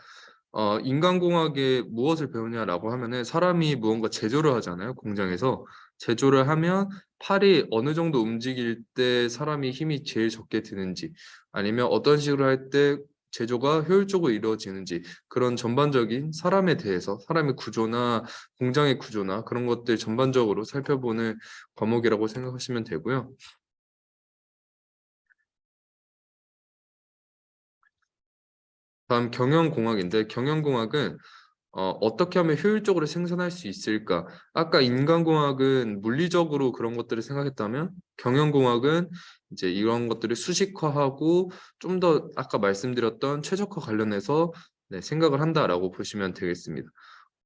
인간공학에 무엇을 배우냐라고 하면은 사람이 무언가 제조를 하잖아요. 공장에서 제조를 하면 팔이 어느 정도 움직일 때 사람이 힘이 제일 적게 드는지 아니면 어떤 식으로 할 때 제조가 효율적으로 이루어지는지 그런 전반적인 사람에 대해서 사람의 구조나 공장의 구조나 그런 것들 전반적으로 살펴보는 과목이라고 생각하시면 되고요. 다음 경영공학인데 경영공학은 어떻게 하면 효율적으로 생산할 수 있을까? 아까 인간공학은 물리적으로 그런 것들을 생각했다면 경영공학은 이제 이런 것들을 수식화하고 좀 더 아까 말씀드렸던 최적화 관련해서 네, 생각을 한다라고 보시면 되겠습니다.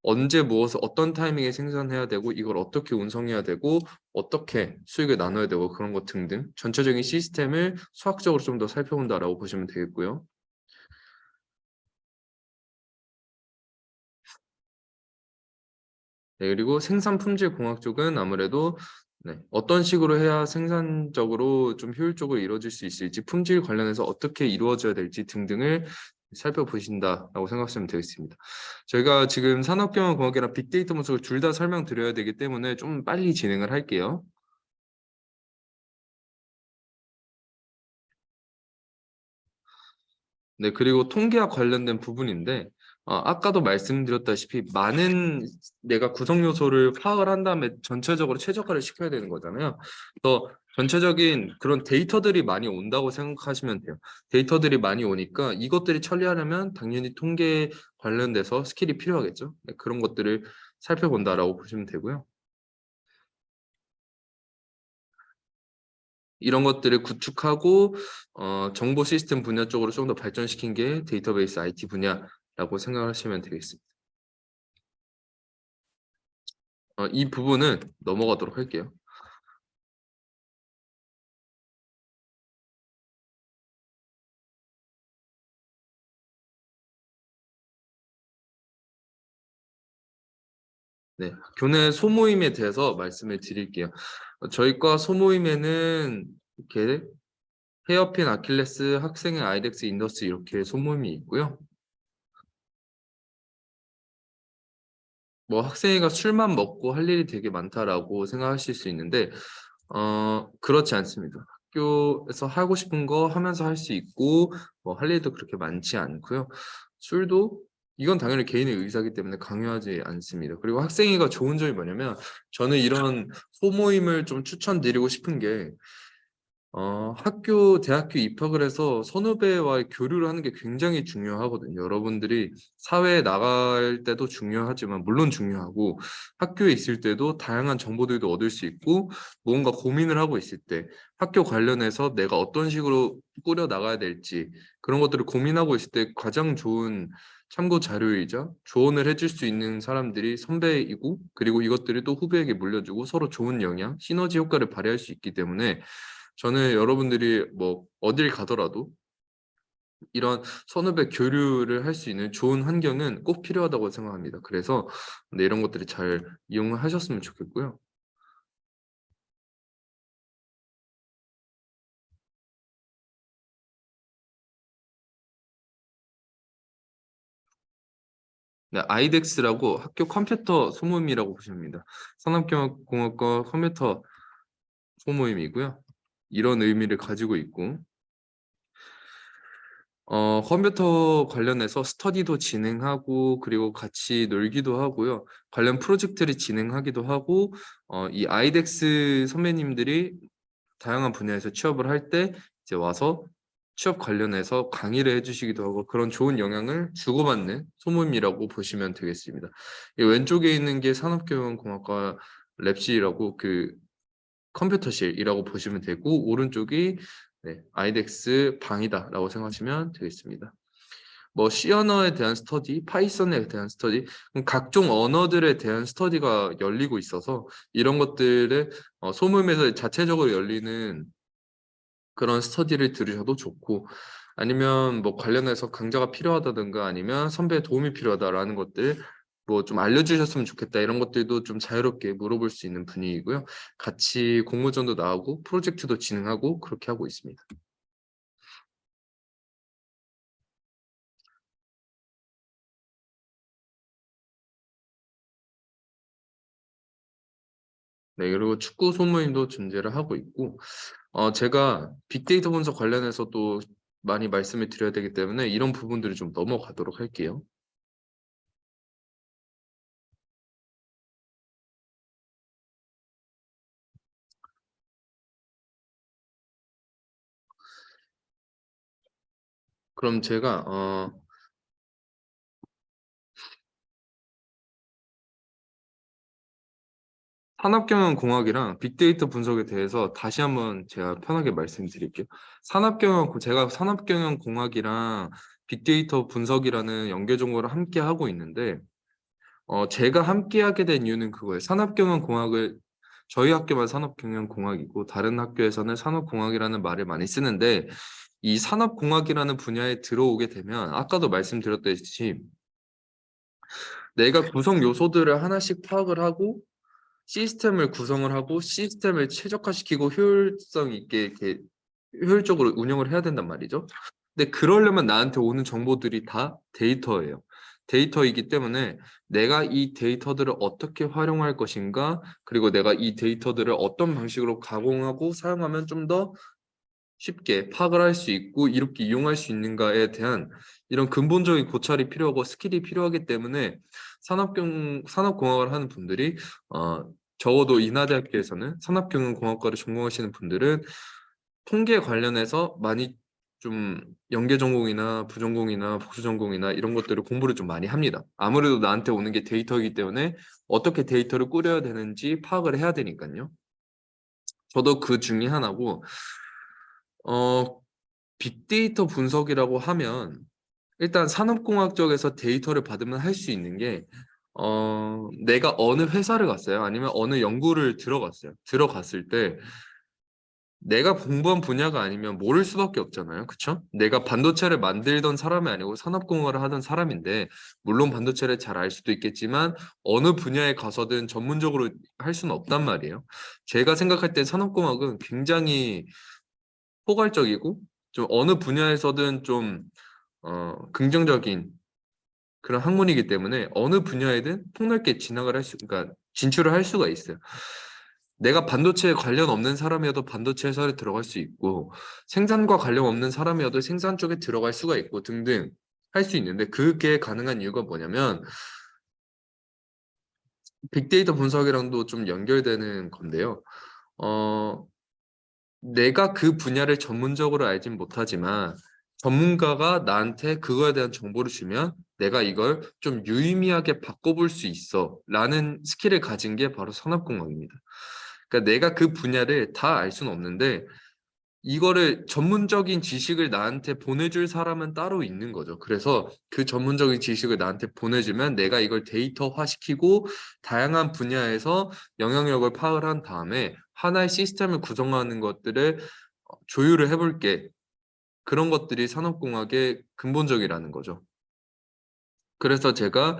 언제 무엇을 어떤 타이밍에 생산해야 되고 이걸 어떻게 운송해야 되고 어떻게 수익을 나눠야 되고 그런 것 등등 전체적인 시스템을 수학적으로 좀 더 살펴본다라고 보시면 되겠고요. 네, 그리고 생산 품질 공학 쪽은 아무래도 네, 어떤 식으로 해야 생산적으로 좀 효율적으로 이루어질 수 있을지 품질 관련해서 어떻게 이루어져야 될지 등등을 살펴보신다라고 생각하시면 되겠습니다. 저희가 지금 산업경영공학이랑 빅데이터 분석을 둘 다 설명드려야 되기 때문에 좀 빨리 진행을 할게요. 네, 그리고 통계학 관련된 부분인데 아까도 말씀드렸다시피 많은 내가 구성 요소를 파악을 한 다음에 전체적으로 최적화를 시켜야 되는 거잖아요. 그래서 전체적인 그런 데이터들이 많이 온다고 생각하시면 돼요. 데이터들이 많이 오니까 이것들이 처리하려면 당연히 통계 관련돼서 스킬이 필요하겠죠. 네, 그런 것들을 살펴본다라고 보시면 되고요. 이런 것들을 구축하고 정보 시스템 분야 쪽으로 좀 더 발전시킨 게 데이터베이스 IT 분야라고 생각하시면 되겠습니다. 이 부분은 넘어가도록 할게요. 네, 교내 소모임에 대해서 말씀을 드릴게요. 저희과 소모임에는 이렇게 헤어핀, 아킬레스, 학생의 아이덱스, 인더스 이렇게 소모임이 있고요. 뭐 학생회가 술만 먹고 할 일이 되게 많다라고 생각하실 수 있는데 그렇지 않습니다. 학교에서 하고 싶은 거 하면서 할 수 있고 뭐 할 일도 그렇게 많지 않고요. 술도 이건 당연히 개인의 의사이기 때문에 강요하지 않습니다. 그리고 학생회가 좋은 점이 뭐냐면 저는 이런 소모임을 좀 추천드리고 싶은 게 대학교 입학을 해서 선후배와의 교류를 하는 게 굉장히 중요하거든요. 여러분들이 사회에 나갈 때도 중요하지만, 물론 중요하고, 학교에 있을 때도 다양한 정보들도 얻을 수 있고, 뭔가 고민을 하고 있을 때, 학교 관련해서 내가 어떤 식으로 꾸려 나가야 될지, 그런 것들을 고민하고 있을 때 가장 좋은 참고 자료이자 조언을 해줄 수 있는 사람들이 선배이고, 그리고 이것들이 또 후배에게 물려주고 서로 좋은 영향, 시너지 효과를 발휘할 수 있기 때문에 저는 여러분들이 뭐 어딜 가더라도 이런 선후배 교류를 할 수 있는 좋은 환경은 꼭 필요하다고 생각합니다. 그래서 네, 이런 것들이 잘 이용을 하셨으면 좋겠고요. 네, 아이덱스라고 학교 컴퓨터 소모임이라고 보시면 됩니다. 산업경영공학과 컴퓨터 소모임이고요. 이런 의미를 가지고 있고 컴퓨터 관련해서 스터디도 진행하고 그리고 같이 놀기도 하고요. 관련 프로젝트를 진행하기도 하고 이 아이덱스 선배님들이 다양한 분야에서 취업을 할 때 이제 와서 취업 관련해서 강의를 해주시기도 하고 그런 좋은 영향을 주고받는 소모임이라고 보시면 되겠습니다. 이 왼쪽에 있는 게 산업경영공학과 랩실이라고 그 컴퓨터실이라고 보시면 되고 오른쪽이 네, 아이덱스 방이다라고 생각하시면 되겠습니다. 뭐 C 언어에 대한 스터디, 파이썬에 대한 스터디, 각종 언어들에 대한 스터디가 열리고 있어서 이런 것들을 소모임에서 자체적으로 열리는 그런 스터디를 들으셔도 좋고 아니면 뭐 관련해서 강좌가 필요하다든가 아니면 선배의 도움이 필요하다라는 것들 뭐 좀 알려주셨으면 좋겠다 이런 것들도 좀 자유롭게 물어볼 수 있는 분위기고요. 같이 공모전도 나오고 프로젝트도 진행하고 그렇게 하고 있습니다. 네, 그리고 축구 소모임도 존재를 하고 있고, 제가 빅데이터 분석 관련해서 또 많이 말씀을 드려야 되기 때문에 이런 부분들을 좀 넘어가도록 할게요. 그럼 제가 산업경영공학이랑 빅데이터 분석에 대해서 다시 한번 제가 편하게 말씀드릴게요. 제가 산업경영공학이랑 빅데이터 분석이라는 연계 전공을 함께 하고 있는데, 제가 함께 하게 된 이유는 그거예요. 산업경영공학을 저희 학교만 산업경영공학이고 다른 학교에서는 산업공학이라는 말을 많이 쓰는데, 이 산업공학이라는 분야에 들어오게 되면 아까도 말씀드렸듯이 내가 구성 요소들을 하나씩 파악을 하고 시스템을 구성을 하고 시스템을 최적화시키고 효율성 있게 이렇게 효율적으로 운영을 해야 된단 말이죠. 근데 그러려면 나한테 오는 정보들이 다 데이터예요. 데이터이기 때문에 내가 이 데이터들을 어떻게 활용할 것인가, 그리고 내가 이 데이터들을 어떤 방식으로 가공하고 사용하면 좀 더 쉽게 파악을 할 수 있고 이렇게 이용할 수 있는가에 대한 이런 근본적인 고찰이 필요하고 스킬이 필요하기 때문에 산업공학을 하는 분들이 적어도 인하대학교에서는 산업경영공학과를 전공하시는 분들은 통계 관련해서 많이 좀 연계 전공이나 부전공이나 복수 전공이나 이런 것들을 공부를 좀 많이 합니다. 아무래도 나한테 오는 게 데이터이기 때문에 어떻게 데이터를 꾸려야 되는지 파악을 해야 되니까요. 저도 그 중에 하나고 빅데이터 분석이라고 하면 일단 산업공학적에서 데이터를 받으면 할 수 있는 게 내가 어느 회사를 갔어요. 아니면 어느 연구를 들어갔어요. 들어갔을 때 내가 공부한 분야가 아니면 모를 수밖에 없잖아요. 그쵸? 내가 반도체를 만들던 사람이 아니고 산업공학을 하던 사람인데 물론 반도체를 잘 알 수도 있겠지만 어느 분야에 가서든 전문적으로 할 수는 없단 말이에요. 제가 생각할 때 산업공학은 굉장히 포괄적이고 좀 어느 분야에서든 좀 긍정적인 그런 학문이기 때문에 어느 분야에든 폭넓게 그러니까 진출을 할 수가 있어요. 내가 반도체에 관련 없는 사람이어도 반도체 회사를 들어갈 수 있고 생산과 관련 없는 사람이어도 생산 쪽에 들어갈 수가 있고 등등 할 수 있는데 그게 가능한 이유가 뭐냐면 빅데이터 분석이랑도 좀 연결되는 건데요. 어, 내가 그 분야를 전문적으로 알진 못하지만 전문가가 나한테 그거에 대한 정보를 주면 내가 이걸 좀 유의미하게 바꿔볼 수 있어 라는 스킬을 가진 게 바로 산업공학입니다. 그러니까 내가 그 분야를 다 알 수는 없는데 이거를 전문적인 지식을 나한테 보내줄 사람은 따로 있는 거죠. 그래서 그 전문적인 지식을 나한테 보내주면 내가 이걸 데이터화시키고 다양한 분야에서 영향력을 파악을 한 다음에 하나의 시스템을 구성하는 것들을 조율을 해볼게. 그런 것들이 산업공학의 근본적이라는 거죠. 그래서 제가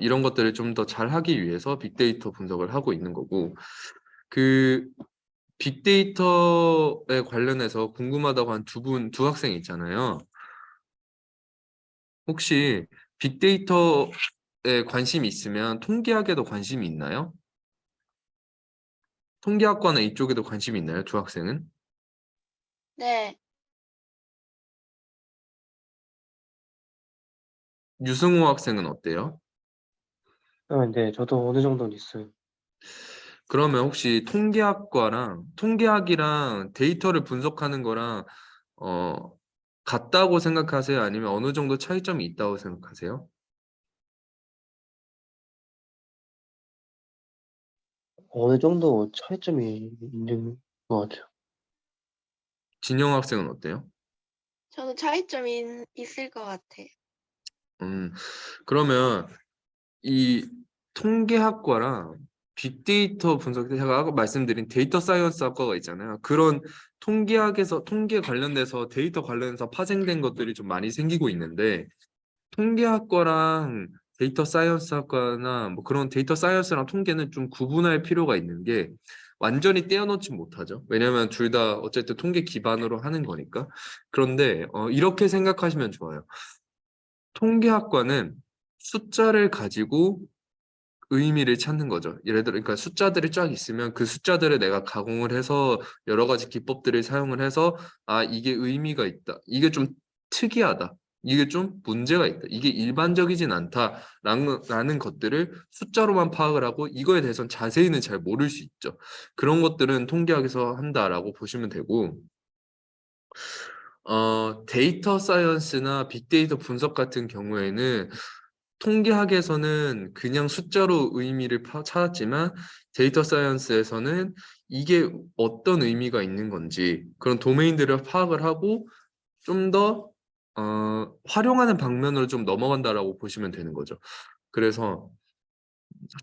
이런 것들을 좀 더 잘하기 위해서 빅데이터 분석을 하고 있는 거고 그 빅데이터에 관련해서 궁금하다고 한 두 학생 있잖아요. 혹시 빅데이터에 관심이 있으면 통계학에도 관심이 있나요? 통계학과나 이쪽에도 관심이 있나요? 두 학생은? 네. 유승호 학생은 어때요? 네, 저도 어느 정도는 있어요. 그러면 혹시 통계학이랑 데이터를 분석하는 거랑 어, 같다고 생각하세요? 아니면 어느 정도 차이점이 있다고 생각하세요? 어느 정도 차이점이 있는 것 같아요. 진영 학생은 어때요? 저도 차이점이 있을 것 같아요. 그러면 이 통계학과랑 빅데이터 분석, 제가 아까 말씀드린 데이터 사이언스 학과가 있잖아요. 그런 통계 관련돼서 데이터 관련해서 파생된 것들이 좀 많이 생기고 있는데 통계학과랑 데이터 사이언스 학과나 뭐 그런 데이터 사이언스랑 통계는 좀 구분할 필요가 있는 게 완전히 떼어놓지 못하죠. 왜냐하면 둘 다 어쨌든 통계 기반으로 하는 거니까. 그런데 이렇게 생각하시면 좋아요. 통계학과는 숫자를 가지고 의미를 찾는 거죠. 예를 들어, 그러니까 숫자들이 쫙 있으면 그 숫자들을 내가 가공을 해서 여러 가지 기법들을 사용을 해서 아, 이게 의미가 있다. 이게 좀 특이하다. 이게 좀 문제가 있다. 이게 일반적이진 않다라는 것들을 숫자로만 파악을 하고 이거에 대해서는 자세히는 잘 모를 수 있죠. 그런 것들은 통계학에서 한다라고 보시면 되고 데이터 사이언스나 빅데이터 분석 같은 경우에는 통계학에서는 그냥 숫자로 의미를 찾았지만 데이터 사이언스에서는 이게 어떤 의미가 있는 건지 그런 도메인들을 파악을 하고 좀 더 활용하는 방면으로 좀 넘어간다라고 보시면 되는 거죠. 그래서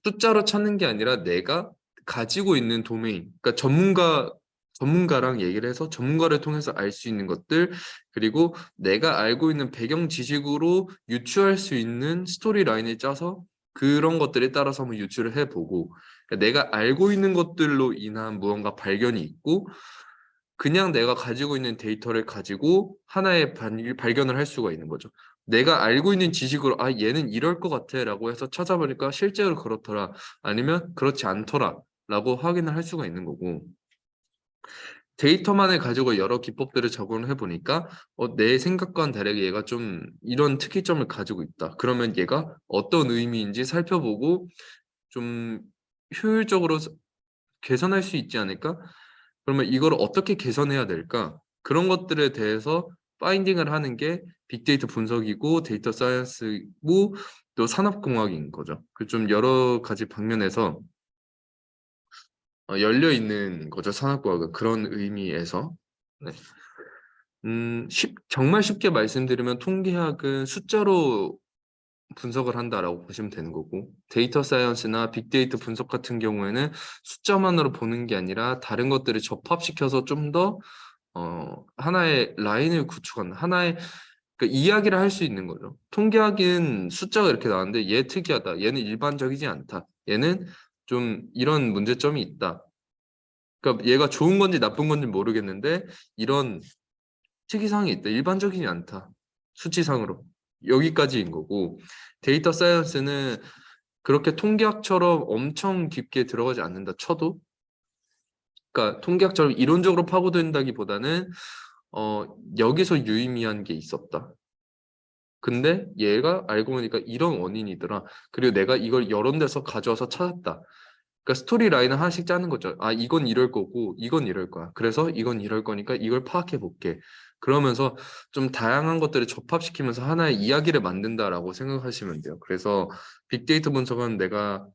숫자로 찾는 게 아니라 내가 가지고 있는 도메인, 그러니까 전문가랑 얘기를 해서 전문가를 통해서 알 수 있는 것들, 그리고 내가 알고 있는 배경 지식으로 유추할 수 있는 스토리 라인을 짜서 그런 것들에 따라서 한번 유추를 해보고, 그러니까 내가 알고 있는 것들로 인한 무언가 발견이 있고, 그냥 내가 가지고 있는 데이터를 가지고 하나의 발견을 할 수가 있는 거죠. 내가 알고 있는 지식으로 아 얘는 이럴 것 같아 라고 해서 찾아보니까 실제로 그렇더라 아니면 그렇지 않더라 라고 확인을 할 수가 있는 거고 데이터만을 가지고 여러 기법들을 적용을 해보니까 내 생각과는 다르게 얘가 좀 이런 특이점을 가지고 있다. 그러면 얘가 어떤 의미인지 살펴보고 좀 효율적으로 개선할 수 있지 않을까? 그러면 이걸 어떻게 개선해야 될까? 그런 것들에 대해서 파인딩을 하는 게 빅데이터 분석이고 데이터 사이언스고 또 산업공학인 거죠. 그 좀 여러 가지 방면에서 열려 있는 거죠. 산업공학은 그런 의미에서. 네. 정말 쉽게 말씀드리면 통계학은 숫자로 분석을 한다라고 보시면 되는 거고 데이터 사이언스나 빅데이터 분석 같은 경우에는 숫자만으로 보는 게 아니라 다른 것들을 접합시켜서 좀 더 하나의 라인을 구축한 하나의 그러니까 이야기를 할 수 있는 거죠. 통계학은 숫자가 이렇게 나왔는데 얘 특이하다. 얘는 일반적이지 않다. 얘는 좀 이런 문제점이 있다. 그러니까 얘가 좋은 건지 나쁜 건지 모르겠는데 이런 특이사항이 있다. 일반적이지 않다. 수치상으로. 여기까지인 거고 데이터 사이언스는 그렇게 통계학처럼 엄청 깊게 들어가지 않는다 쳐도 그러니까 통계학처럼 이론적으로 파고든다기보다는 여기서 유의미한 게 있었다. 근데 얘가 알고 보니까 이런 원인이더라. 그리고 내가 이걸 여러 데서 가져와서 찾았다. 그러니까 스토리 라인을 하나씩 짜는 거죠. 아, 이건 이럴 거고, 이건 이럴 거야. 그래서 이건 이럴 거니까 이걸 파악해 볼게. 그러면서 좀 다양한 것들을 접합시키면서 하나의 이야기를 만든다라고 생각하시면 돼요. 그래서 빅데이터 분석은 내가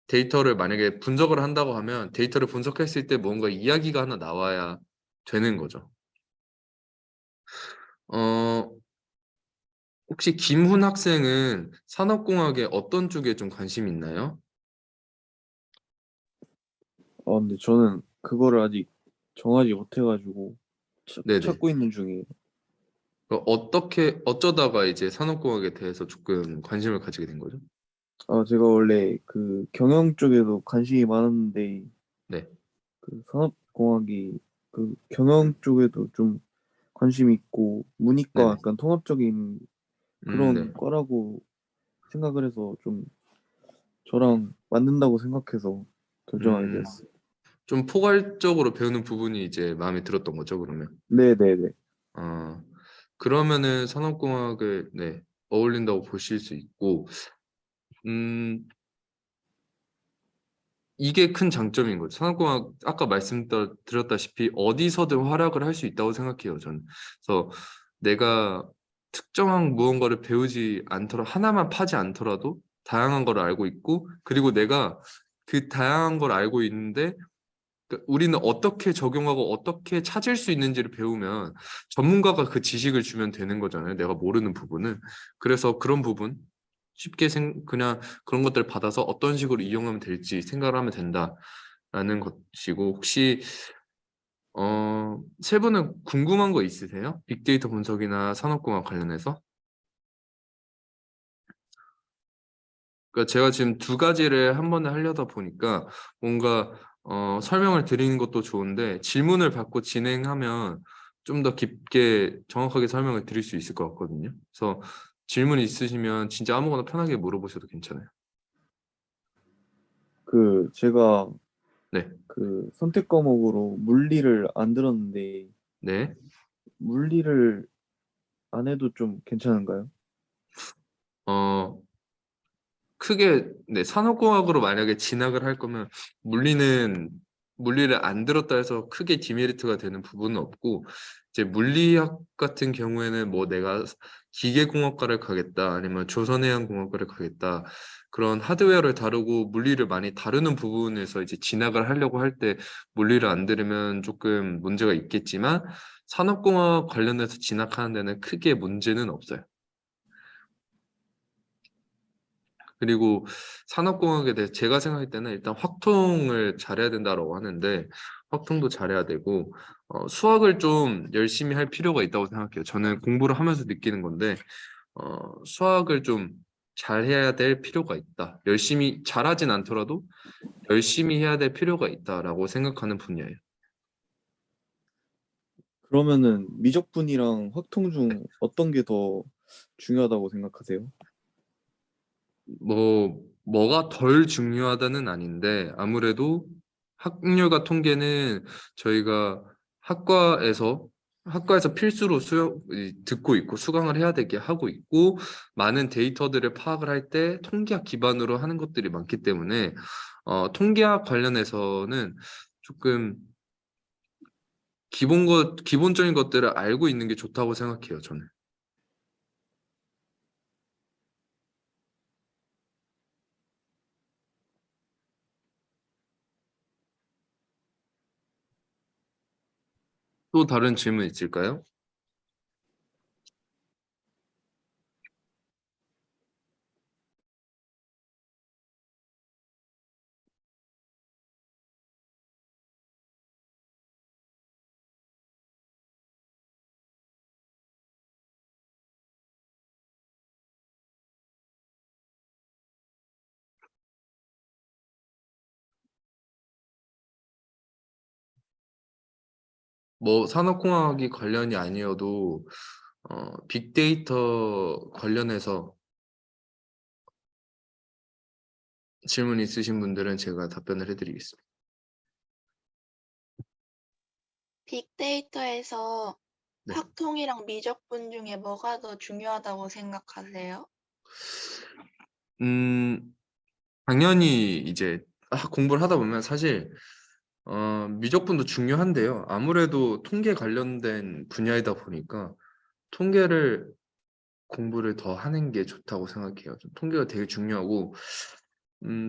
데이터를 만약에 분석을 한다고 하면 데이터를 분석했을 때 뭔가 이야기가 하나 나와야 되는 거죠. 어, 혹시 김훈 학생은 산업공학의 어떤 쪽에 좀 관심이 있나요? 근데 저는 그거를 아직 정하지 못해가지고 네네. 찾고 있는 중이에요. 어떻게 어쩌다가 이제 산업공학에 대해서 조금 관심을 가지게 된 거죠? 제가 원래 그 경영 쪽에도 관심이 많았는데 네. 그 산업공학이 그 경영 쪽에도 좀 관심이 있고 문이과 네네. 약간 통합적인 네. 그런 과라고 생각을 해서 좀 저랑 맞는다고 생각해서 결정하게 음, 되었어요. 좀 포괄적으로 배우는 부분이 이제 마음에 들었던 거죠, 그러면. 네네네. 아, 그러면은 산업공학을 네, 어울린다고 보실 수 있고, 음, 이게 큰 장점인 거죠. 산업공학 아까 말씀드렸다시피 어디서든 활약을 할 수 있다고 생각해요, 저는. 그래서 내가 특정한 무언가를 배우지 않더라 하나만 파지 않더라도 다양한 걸 알고 있고 그리고 내가 그 다양한 걸 알고 있는데 그러니까 우리는 어떻게 적용하고 어떻게 찾을 수 있는지를 배우면 전문가가 그 지식을 주면 되는 거잖아요. 내가 모르는 부분은. 그래서 그런 부분 쉽게 그냥 그런 것들을 받아서 어떤 식으로 이용하면 될지 생각을 하면 된다라는 것이고 혹시 세 분은 궁금한 거 있으세요? 빅데이터 분석이나 산업공학 관련해서? 그러니까 제가 지금 두 가지를 한 번에 하려다 보니까 뭔가 설명을 드리는 것도 좋은데 질문을 받고 진행하면 좀 더 깊게 정확하게 설명을 드릴 수 있을 것 같거든요. 그래서 질문 있으시면 진짜 아무거나 편하게 물어보셔도 괜찮아요. 제가 네. 그 선택 과목으로 물리를 안 들었는데 네. 물리를 안 해도 좀 괜찮은가요? 어, 크게 네, 산업공학으로 만약에 진학을 할 거면 물리를 안 들었다 해서 크게 디메리트가 되는 부분은 없고 이제 물리학 같은 경우에는 뭐 내가 기계공학과를 가겠다 아니면 조선해양공학과를 가겠다 그런 하드웨어를 다루고 물리를 많이 다루는 부분에서 이제 진학을 하려고 할 때 물리를 안 들으면 조금 문제가 있겠지만 산업공학 관련해서 진학하는 데는 크게 문제는 없어요. 그리고 산업공학에 대해 제가 생각할 때는 일단 확통을 잘해야 된다고 하는데 확통도 잘해야 되고 수학을 좀 열심히 할 필요가 있다고 생각해요. 저는 공부를 하면서 느끼는 건데 수학을 좀 잘해야 될 필요가 있다. 열심히 잘하진 않더라도 열심히 해야 될 필요가 있다라고 생각하는 분야예요. 그러면은 미적분이랑 확통 중 어떤 게 더 중요하다고 생각하세요? 뭐가 덜 중요하다는 아닌데 아무래도 학률과 통계는 저희가 학과에서 필수로 듣고 있고 수강을 해야 되게 하고 있고 많은 데이터들을 파악을 할 때 통계학 기반으로 하는 것들이 많기 때문에 통계학 관련해서는 조금 기본적인 것들을 알고 있는 게 좋다고 생각해요, 저는. 또 다른 질문 있을까요? 뭐 산업공학이 관련이 아니어도 빅데이터 관련해서 질문 있으신 분들은 제가 답변을 해드리겠습니다. 빅데이터에서 네. 확통이랑 미적분 중에 뭐가 더 중요하다고 생각하세요? 당연히 이제 공부를 하다 보면 사실 미적분도 중요한데요. 아무래도 통계 관련된 분야이다 보니까 통계를 공부를 더 하는 게 좋다고 생각해요. 좀 통계가 되게 중요하고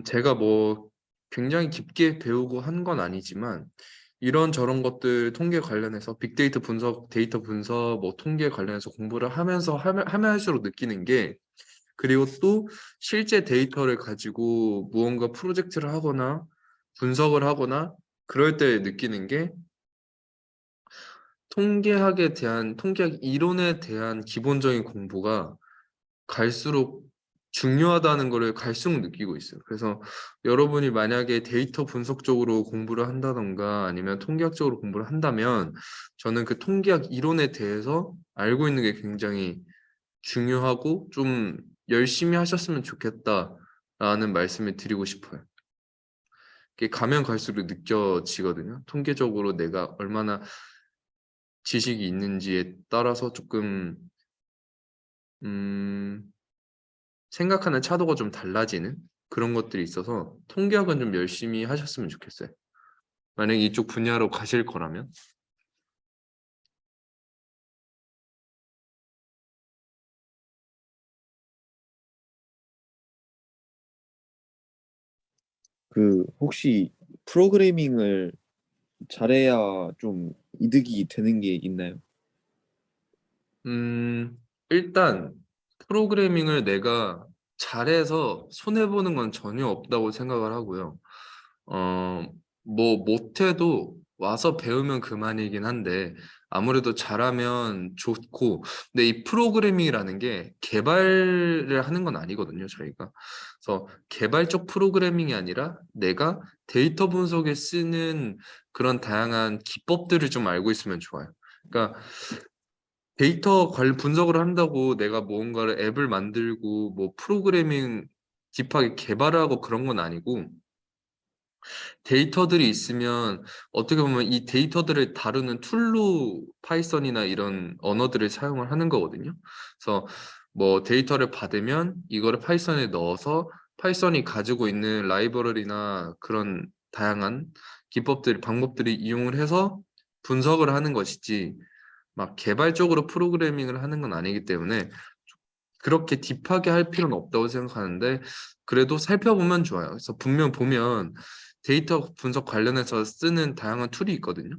제가 뭐 굉장히 깊게 배우고 한 건 아니지만 이런 저런 것들 통계 관련해서 빅데이터 분석, 데이터 분석, 뭐 통계 관련해서 공부를 하면서 하면 할수록 느끼는 게 그리고 또 실제 데이터를 가지고 무언가 프로젝트를 하거나 분석을 하거나 그럴 때 느끼는 게 통계학 이론에 대한 기본적인 공부가 갈수록 중요하다는 거를 갈수록 느끼고 있어요. 그래서 여러분이 만약에 데이터 분석 쪽으로 공부를 한다던가 아니면 통계학적으로 공부를 한다면 저는 그 통계학 이론에 대해서 알고 있는 게 굉장히 중요하고 좀 열심히 하셨으면 좋겠다라는 말씀을 드리고 싶어요. 이게 가면 갈수록 느껴지거든요. 통계적으로 내가 얼마나 지식이 있는지에 따라서 조금 생각하는 차도가 좀 달라지는 그런 것들이 있어서 통계학은 좀 열심히 하셨으면 좋겠어요. 만약에 이쪽 분야로 가실 거라면. 혹시 프로그래밍을 잘해야 좀 이득이 되는 게 있나요? 일단 프로그래밍을 내가 잘해서 손해보는 건 전혀 없다고 생각을 하고요. 어, 뭐 못해도 와서 배우면 그만이긴 한데 아무래도 잘하면 좋고 근데 이 프로그래밍이라는 게 개발을 하는 건 아니거든요, 저희가. 그래서 개발적 프로그래밍이 아니라 내가 데이터 분석에 쓰는 그런 다양한 기법들을 좀 알고 있으면 좋아요. 그러니까 분석을 한다고 내가 무언가를 앱을 만들고 뭐 프로그래밍 딥하게 개발하고 그런 건 아니고 데이터들이 있으면 어떻게 보면 이 데이터들을 다루는 툴로 파이썬이나 이런 언어들을 사용을 하는 거거든요. 그래서 뭐 데이터를 받으면 이거를 파이썬에 넣어서 파이썬이 가지고 있는 라이브러리나 그런 다양한 기법들, 방법들을 이용을 해서 분석을 하는 것이지 막 개발적으로 프로그래밍을 하는 건 아니기 때문에 그렇게 딥하게 할 필요는 없다고 생각하는데 그래도 살펴보면 좋아요. 그래서 분명 보면 데이터 분석 관련해서 쓰는 다양한 툴이 있거든요.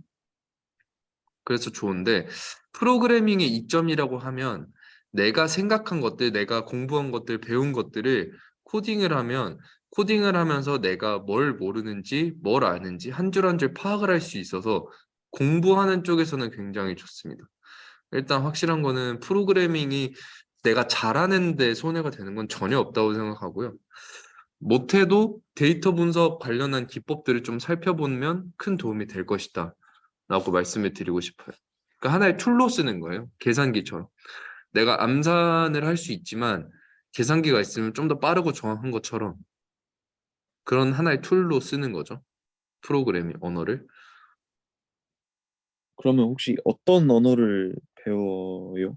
그래서 좋은데 프로그래밍의 이점이라고 하면 내가 생각한 것들, 내가 공부한 것들, 배운 것들을 코딩을 하면 코딩을 하면서 내가 뭘 모르는지, 뭘 아는지 한 줄 한 줄 파악을 할 수 있어서 공부하는 쪽에서는 굉장히 좋습니다. 일단 확실한 거는 프로그래밍이 내가 잘하는데 손해가 되는 건 전혀 없다고 생각하고요. 못해도 데이터 분석 관련한 기법들을 좀 살펴보면 큰 도움이 될 것이다 라고 말씀을 드리고 싶어요. 그러니까 하나의 툴로 쓰는 거예요. 계산기처럼. 내가 암산을 할 수 있지만 계산기가 있으면 좀 더 빠르고 정확한 것처럼 그런 하나의 툴로 쓰는 거죠. 프로그래밍 언어를. 그러면 혹시 어떤 언어를 배워요?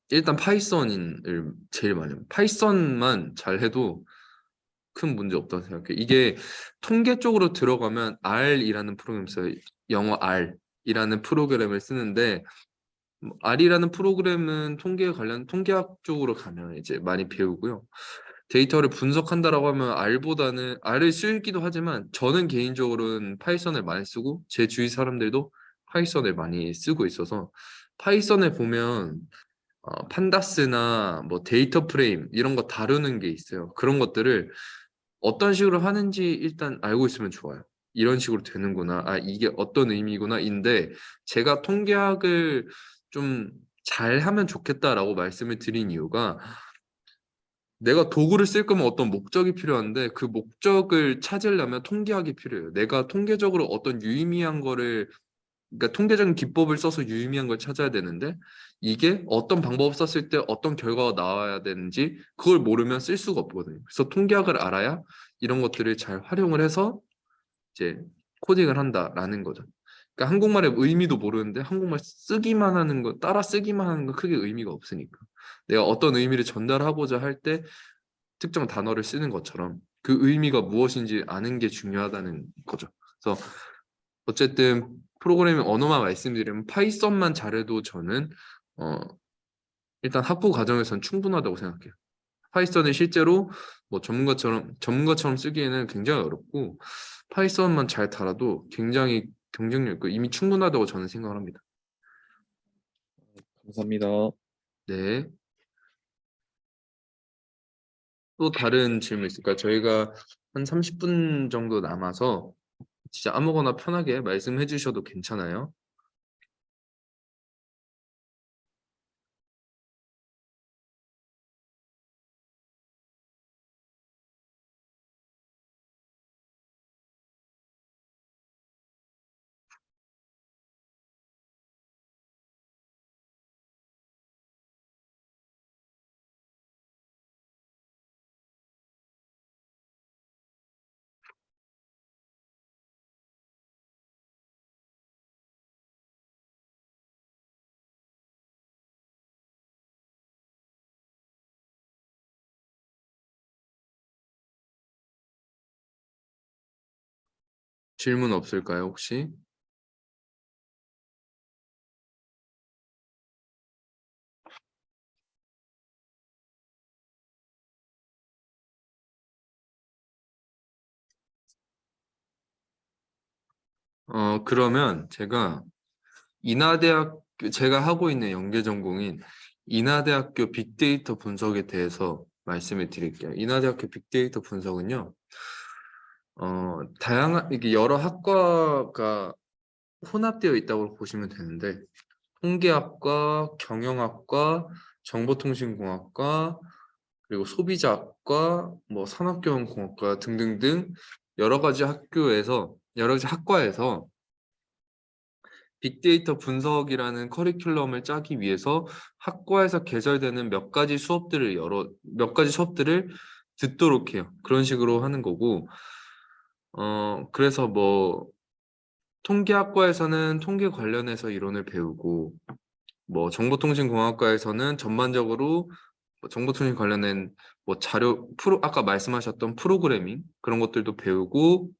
일단 파이썬을 제일 많이 해요. 파이썬만 잘해도 큰 문제 없다고 생각해요. 이게 통계 쪽으로 들어가면 R이라는 프로그램 써요. 영어 R이라는 프로그램을 쓰는데 R이라는 프로그램은 통계에 관련 통계학 쪽으로 가면 이제 많이 배우고요. 데이터를 분석한다라고 하면 R보다는 R을 쓰기도 하지만 저는 개인적으로는 파이썬을 많이 쓰고 제 주위 사람들도 파이썬을 많이 쓰고 있어서 파이썬에 보면 판다스나 뭐 데이터 프레임 이런 거 다루는 게 있어요. 그런 것들을 어떤 식으로 하는지 일단 알고 있으면 좋아요. 이런 식으로 되는구나. 아, 이게 어떤 의미구나. 인데 제가 통계학을 좀 잘하면 좋겠다라고 말씀을 드린 이유가 내가 도구를 쓸 거면 어떤 목적이 필요한데 그 목적을 찾으려면 통계학이 필요해요. 내가 통계적으로 어떤 유의미한 거를 그러니까 통계적인 기법을 써서 유의미한 걸 찾아야 되는데 이게 어떤 방법을 썼을 때 어떤 결과가 나와야 되는지 그걸 모르면 쓸 수가 없거든요. 그래서 통계학을 알아야 이런 것들을 잘 활용을 해서 이제 코딩을 한다라는 거죠. 그러니까 한국말의 의미도 모르는데 한국말 쓰기만 하는 거, 따라 쓰기만 하는 건 크게 의미가 없으니까. 내가 어떤 의미를 전달하고자 할 때 특정 단어를 쓰는 것처럼 그 의미가 무엇인지 아는 게 중요하다는 거죠. 그래서 어쨌든 프로그래밍 언어만 말씀드리면 파이썬만 잘해도 저는 어, 일단 학부 과정에선 충분하다고 생각해요. 파이썬을 실제로 뭐 전문가처럼 쓰기에는 굉장히 어렵고 파이썬만 잘 달아도 굉장히 경쟁력 있고 이미 충분하다고 저는 생각을 합니다. 감사합니다. 네. 또 다른 질문 있을까요? 저희가 한 30분 정도 남아서 진짜 아무거나 편하게 말씀해 주셔도 괜찮아요. 질문 없을까요, 혹시? 그러면 제가 하고 있는 연계 전공인 인하대학교 빅데이터 분석에 대해서 말씀을 드릴게요. 인하대학교 빅데이터 분석은요, 다양한, 이게 여러 학과가 혼합되어 있다고 보시면 되는데, 통계학과, 경영학과, 정보통신공학과, 그리고 소비자학과, 뭐 산업교원공학과 등등등 여러 가지 학과에서 빅데이터 분석이라는 커리큘럼을 짜기 위해서 학과에서 개설되는 몇 가지 수업들을 듣도록 해요. 그런 식으로 하는 거고, 그래서 뭐 통계학과에서는 통계 관련해서 이론을 배우고 뭐 정보통신공학과에서는 전반적으로 뭐 정보통신 관련된 뭐 자료 아까 말씀하셨던 프로그래밍 그런 것들도 배우고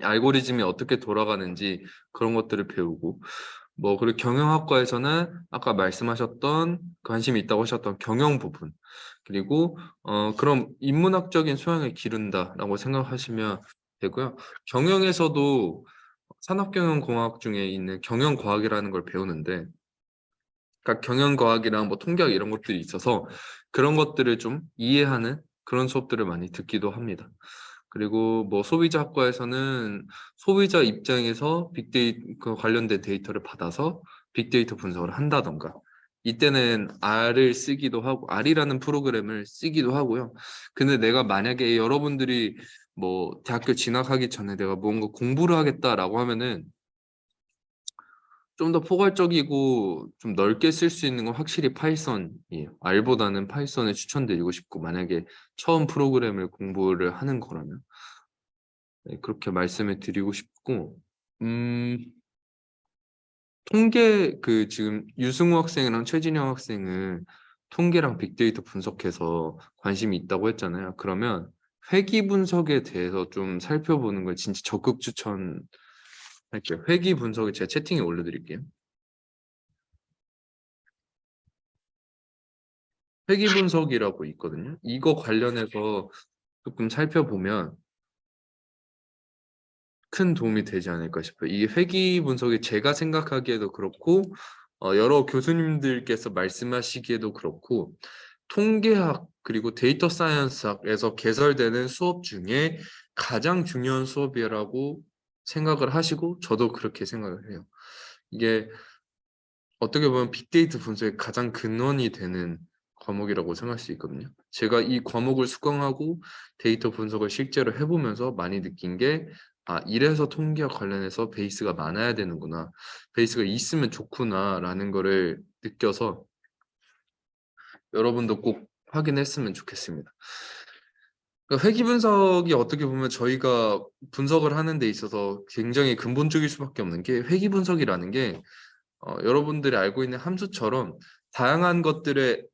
알고리즘이 어떻게 돌아가는지 그런 것들을 배우고 뭐 그리고 경영학과에서는 아까 말씀하셨던 관심이 있다고 하셨던 경영 부분 그리고 그럼 인문학적인 소양을 기른다라고 생각하시면 되고요. 경영에서도 산업경영공학 중에 있는 경영과학이라는 걸 배우는데 그러니까 경영과학이랑 뭐 통계학 이런 것들이 있어서 그런 것들을 좀 이해하는 그런 수업들을 많이 듣기도 합니다. 그리고 뭐 소비자학과에서는 소비자 입장에서 빅데이터 관련된 데이터를 받아서 빅데이터 분석을 한다던가 이때는 R을 쓰기도 하고 R이라는 프로그램을 쓰기도 하고요. 근데 내가 만약에 여러분들이 뭐 대학교 진학하기 전에 내가 뭔가 공부를 하겠다라고 하면은 좀 더 포괄적이고 좀 넓게 쓸 수 있는 건 확실히 파이썬이에요. R보다는 파이썬을 추천드리고 싶고 만약에 처음 프로그램을 공부를 하는 거라면 네, 그렇게 말씀을 드리고 싶고 통계 그 지금 유승우 학생이랑 최진영 학생은 통계랑 빅데이터 분석해서 관심이 있다고 했잖아요. 그러면 회귀 분석에 대해서 좀 살펴보는 걸 진짜 적극 추천할게요. 회귀 분석을 제가 채팅에 올려드릴게요. 회귀 분석이라고 있거든요. 이거 관련해서 조금 살펴보면 큰 도움이 되지 않을까 싶어요. 이게 회귀 분석이 제가 생각하기에도 그렇고 여러 교수님들께서 말씀하시기에도 그렇고 통계학 그리고 데이터 사이언스학에서 개설되는 수업 중에 가장 중요한 수업이라고 생각을 하시고 저도 그렇게 생각을 해요. 이게 어떻게 보면 빅데이터 분석의 가장 근원이 되는 과목이라고 생각할 수 있거든요. 제가 이 과목을 수강하고 데이터 분석을 실제로 해보면서 많이 느낀 게 이래서 통계와 관련해서 베이스가 많아야 되는구나. 베이스가 있으면 좋구나라는 거를 느껴서 여러분도 꼭 확인했으면 좋겠습니다. 그러니까 회귀 분석이 어떻게 보면 저희가 분석을 하는 데 있어서 굉장히 근본적일 수밖에 없는 게 회귀 분석이라는 게 여러분들이 알고 있는 함수처럼 다양한 것들의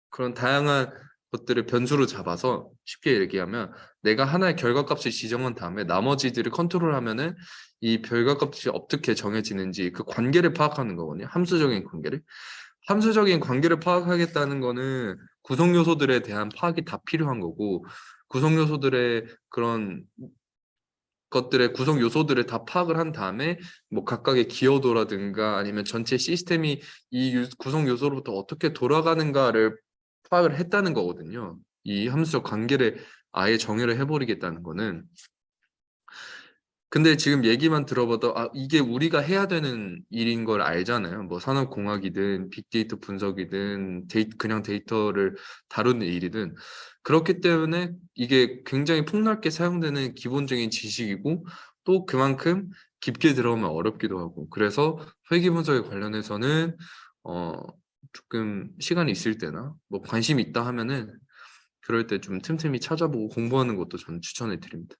그런 다양한 것들을 변수로 잡아서 쉽게 얘기하면 내가 하나의 결과값을 지정한 다음에 나머지들을 컨트롤하면은 이 결과값이 어떻게 정해지는지 그 관계를 파악하는 거거든요. 함수적인 관계를. 함수적인 관계를 파악하겠다는 거는 구성 요소들에 대한 파악이 다 필요한 거고 구성 요소들의 그런 것들의 구성 요소들을 다 파악을 한 다음에 뭐 각각의 기여도라든가 아니면 전체 시스템이 이 구성 요소로부터 어떻게 돌아가는가를 파악을 했다는 거거든요. 이 함수적 관계를 아예 정의를 해버리겠다는 거는. 근데 지금 얘기만 들어봐도 이게 우리가 해야 되는 일인 걸 알잖아요. 뭐 산업공학이든 빅데이터 분석이든 그냥 데이터를 다루는 일이든 그렇기 때문에 이게 굉장히 폭넓게 사용되는 기본적인 지식이고 또 그만큼 깊게 들어오면 어렵기도 하고 그래서 회귀 분석에 관련해서는 조금 시간이 있을 때나 뭐 관심 있다 하면은 그럴 때 좀 틈틈이 찾아보고 공부하는 것도 저는 추천해 드립니다.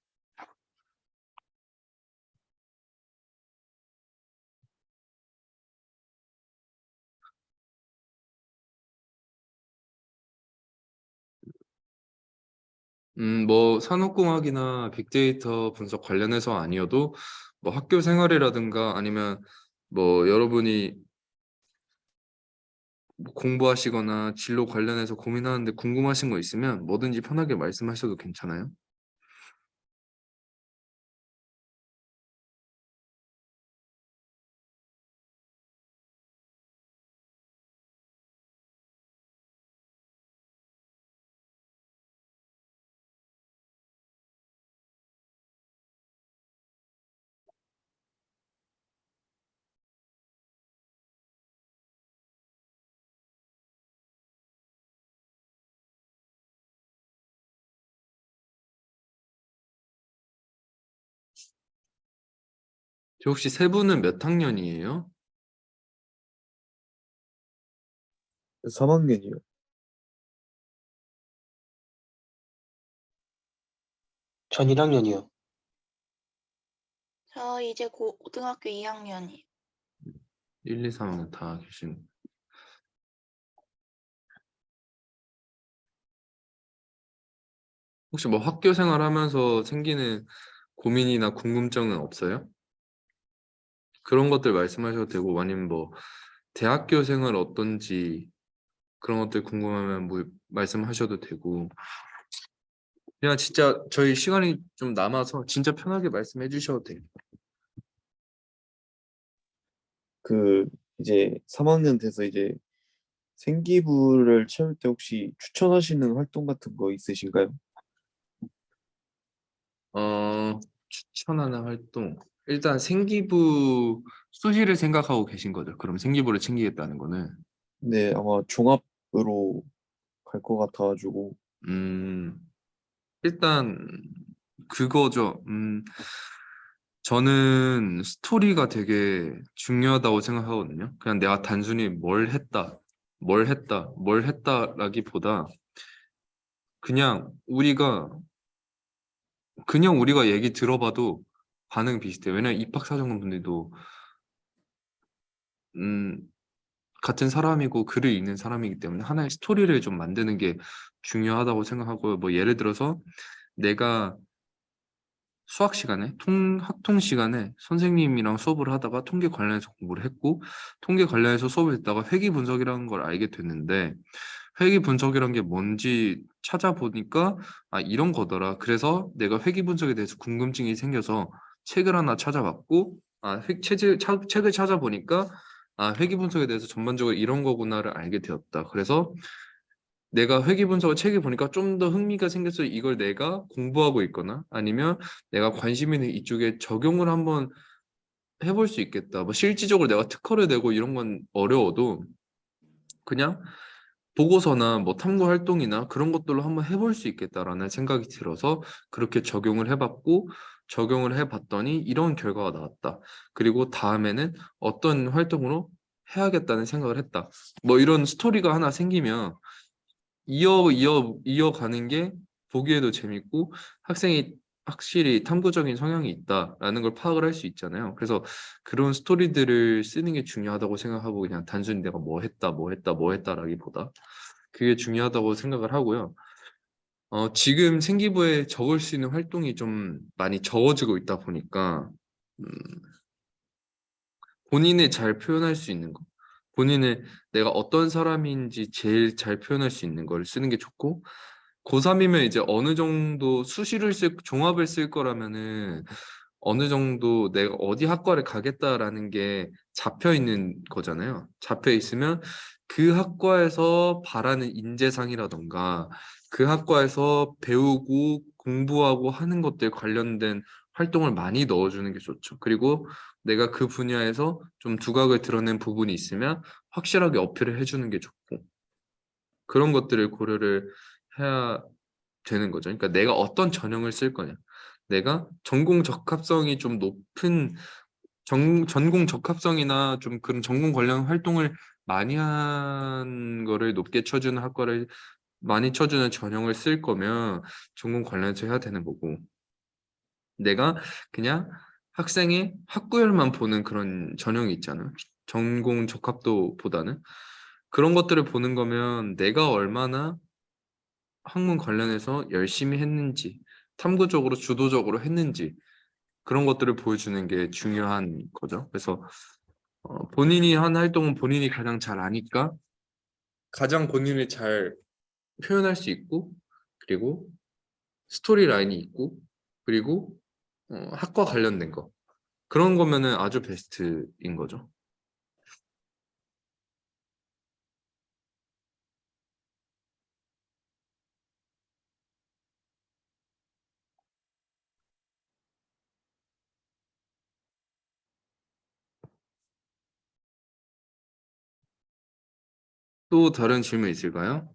뭐 산업공학이나 빅데이터 분석 관련해서 아니어도 뭐 학교 생활이라든가 아니면 뭐 여러분이 뭐 공부하시거나 진로 관련해서 고민하는데 궁금하신 거 있으면 뭐든지 편하게 말씀하셔도 괜찮아요. 저 혹시 세 분은 몇 학년이에요? 3학년이요. 전 1학년이요. 저 이제 고등학교 2학년이에요. 1, 2, 3학년 다 계신. 혹시 뭐 학교 생활하면서 생기는 고민이나 궁금증은 없어요? 그런 것들 말씀하셔도 되고 아니면 뭐 대학교 생활 어떤지 그런 것들 궁금하면 뭐 말씀하셔도 되고 그냥 진짜 저희 시간이 좀 남아서 진짜 편하게 말씀해 주셔도 돼요. 그 이제 3학년 돼서 이제 생기부를 채울 때 혹시 추천하시는 활동 같은 거 있으신가요? 추천하는 활동. 일단 생기부 수시를 생각하고 계신 거죠. 그럼 생기부를 챙기겠다는 거는 네, 아마 종합으로 갈 것 같아가지고. 음, 일단 그거죠. 저는 스토리가 되게 중요하다고 생각하거든요. 그냥 내가 단순히 뭘 했다라기보다 그냥 우리가 얘기 들어봐도 반응 비슷해요. 왜냐면 입학사정관 분들도 음, 같은 사람이고 글을 읽는 사람이기 때문에 하나의 스토리를 좀 만드는 게 중요하다고 생각하고요. 뭐 예를 들어서 내가 수학 시간에 학통 시간에 선생님이랑 수업을 하다가 통계 관련해서 공부를 했고 통계 관련해서 수업을 듣다가 회귀 분석이라는 걸 알게 됐는데 회귀 분석이란 게 뭔지 찾아보니까 아 이런 거더라. 그래서 내가 회귀 분석에 대해서 궁금증이 생겨서 책을 하나 찾아봤고 책을 찾아보니까 아 회귀 분석에 대해서 전반적으로 이런 거구나를 알게 되었다. 그래서 내가 회귀 분석을 책을 보니까 좀 더 흥미가 생겨서 이걸 내가 공부하고 있거나 아니면 내가 관심 있는 이쪽에 적용을 한번 해볼 수 있겠다. 뭐 실질적으로 내가 특허를 내고 이런 건 어려워도 그냥 보고서나 뭐 탐구 활동이나 그런 것들로 한번 해볼 수 있겠다라는 생각이 들어서 그렇게 적용을 해봤고 적용을 해봤더니 이런 결과가 나왔다. 그리고 다음에는 어떤 활동으로 해야겠다는 생각을 했다. 뭐 이런 스토리가 하나 생기면 이어가는 게 보기에도 재밌고 학생이 확실히 탐구적인 성향이 있다라는 걸 파악을 할 수 있잖아요. 그래서 그런 스토리들을 쓰는 게 중요하다고 생각하고 그냥 단순히 내가 뭐 했다라기보다 그게 중요하다고 생각을 하고요. 지금 생기부에 적을 수 있는 활동이 좀 많이 적어지고 있다 보니까 음, 본인을 잘 표현할 수 있는 거, 본인을 내가 어떤 사람인지 제일 잘 표현할 수 있는 걸 쓰는 게 좋고 고3이면 이제 어느 정도 종합을 쓸 거라면은 어느 정도 내가 어디 학과를 가겠다라는 게 잡혀 있는 거잖아요. 잡혀 있으면 그 학과에서 바라는 인재상이라던가 그 학과에서 배우고 공부하고 하는 것들 관련된 활동을 많이 넣어주는 게 좋죠. 그리고 내가 그 분야에서 좀 두각을 드러낸 부분이 있으면 확실하게 어필을 해주는 게 좋고 그런 것들을 고려를 해야 되는 거죠. 그러니까 내가 어떤 전형을 쓸 거냐. 내가 전공 적합성이 좀 높은 전공 적합성이나 좀 그런 전공 관련 활동을 많이 한 거를 높게 쳐주는 학과를 많이 쳐주는 전형을 쓸 거면 전공 관련해서 해야 되는 거고 내가 그냥 학생의 학구열만 보는 그런 전형이 있잖아요. 전공 적합도보다는 그런 것들을 보는 거면 내가 얼마나 학문 관련해서 열심히 했는지, 탐구적으로 주도적으로 했는지 그런 것들을 보여주는 게 중요한 거죠. 그래서 본인이 한 활동은 본인이 가장 잘 아니까 가장 본인을 잘 표현할 수 있고 그리고 스토리 라인이 있고 그리고 학과 관련된 거 그런 거면은 아주 베스트인 거죠. 또 다른 질문 있을까요?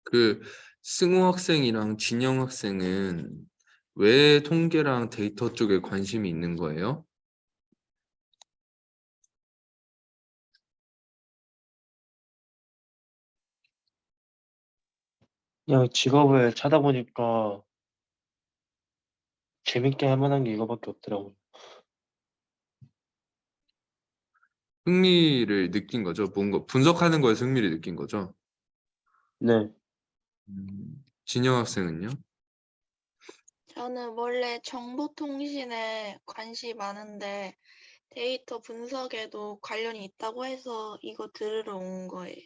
그 승우 학생이랑 진영 학생은 왜 통계랑 데이터 쪽에 관심이 있는 거예요? 그냥 직업을 찾아보니까 재밌게 할 만한 게 이거밖에 없더라고요. 흥미를 느낀 거죠. 뭔가 분석하는 거에서 흥미를 느낀 거죠. 네. 진영 학생은요? 저는 원래 정보통신에 관심이 많은데 데이터 분석에도 관련이 있다고 해서 이거 들으러 온 거예요.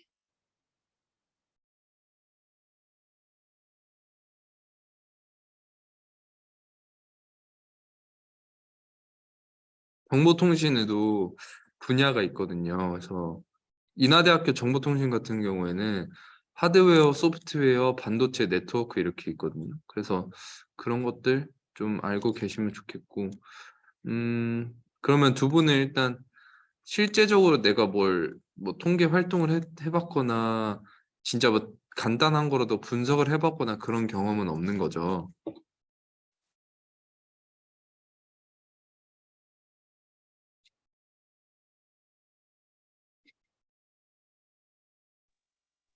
정보통신에도 분야가 있거든요. 그래서 인하대학교 정보통신 같은 경우에는 하드웨어, 소프트웨어, 반도체, 네트워크 이렇게 있거든요. 그래서 그런 것들 좀 알고 계시면 좋겠고, 그러면 두 분은 일단 실제적으로 내가 뭐 통계 활동을 해봤거나 진짜 뭐 간단한 거라도 분석을 해봤거나 그런 경험은 없는 거죠.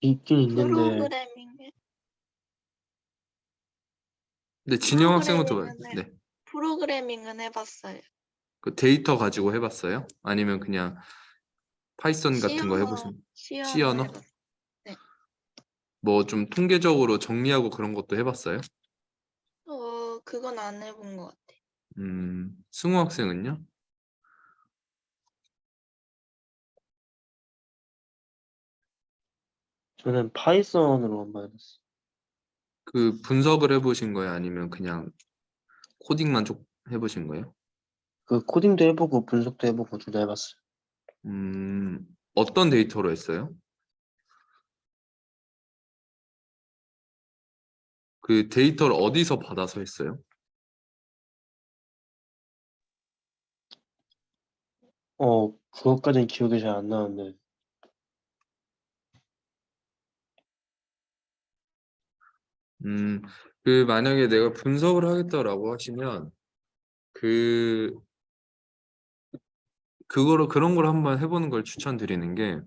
있긴 있는데 프로그래밍, 근데 진영 학생은 네. 프로그래밍은 해봤어요. 그 데이터 가지고 해봤어요? 아니면 그냥 파이썬 같은 거 해보신 C 언어 C 언어? 해봤어요. 네. 뭐 좀 통계적으로 정리하고 그런 것도 해봤어요? 그건 안 해본 것 같아. 승우 학생은요? 저는 파이썬으로 한번 해봤어요. 그 분석을 해보신 거예요? 아니면 그냥 코딩만 좀 해보신 거예요? 그 코딩도 해보고 분석도 해보고 둘 다 해봤어요. 어떤 데이터로 했어요? 그 데이터를 어디서 받아서 했어요? 그것까지는 기억이 잘 안 나는데 음, 그 만약에 내가 분석을 하겠다라고 하시면 그거를 그런 걸 한번 해보는 걸 추천드리는 게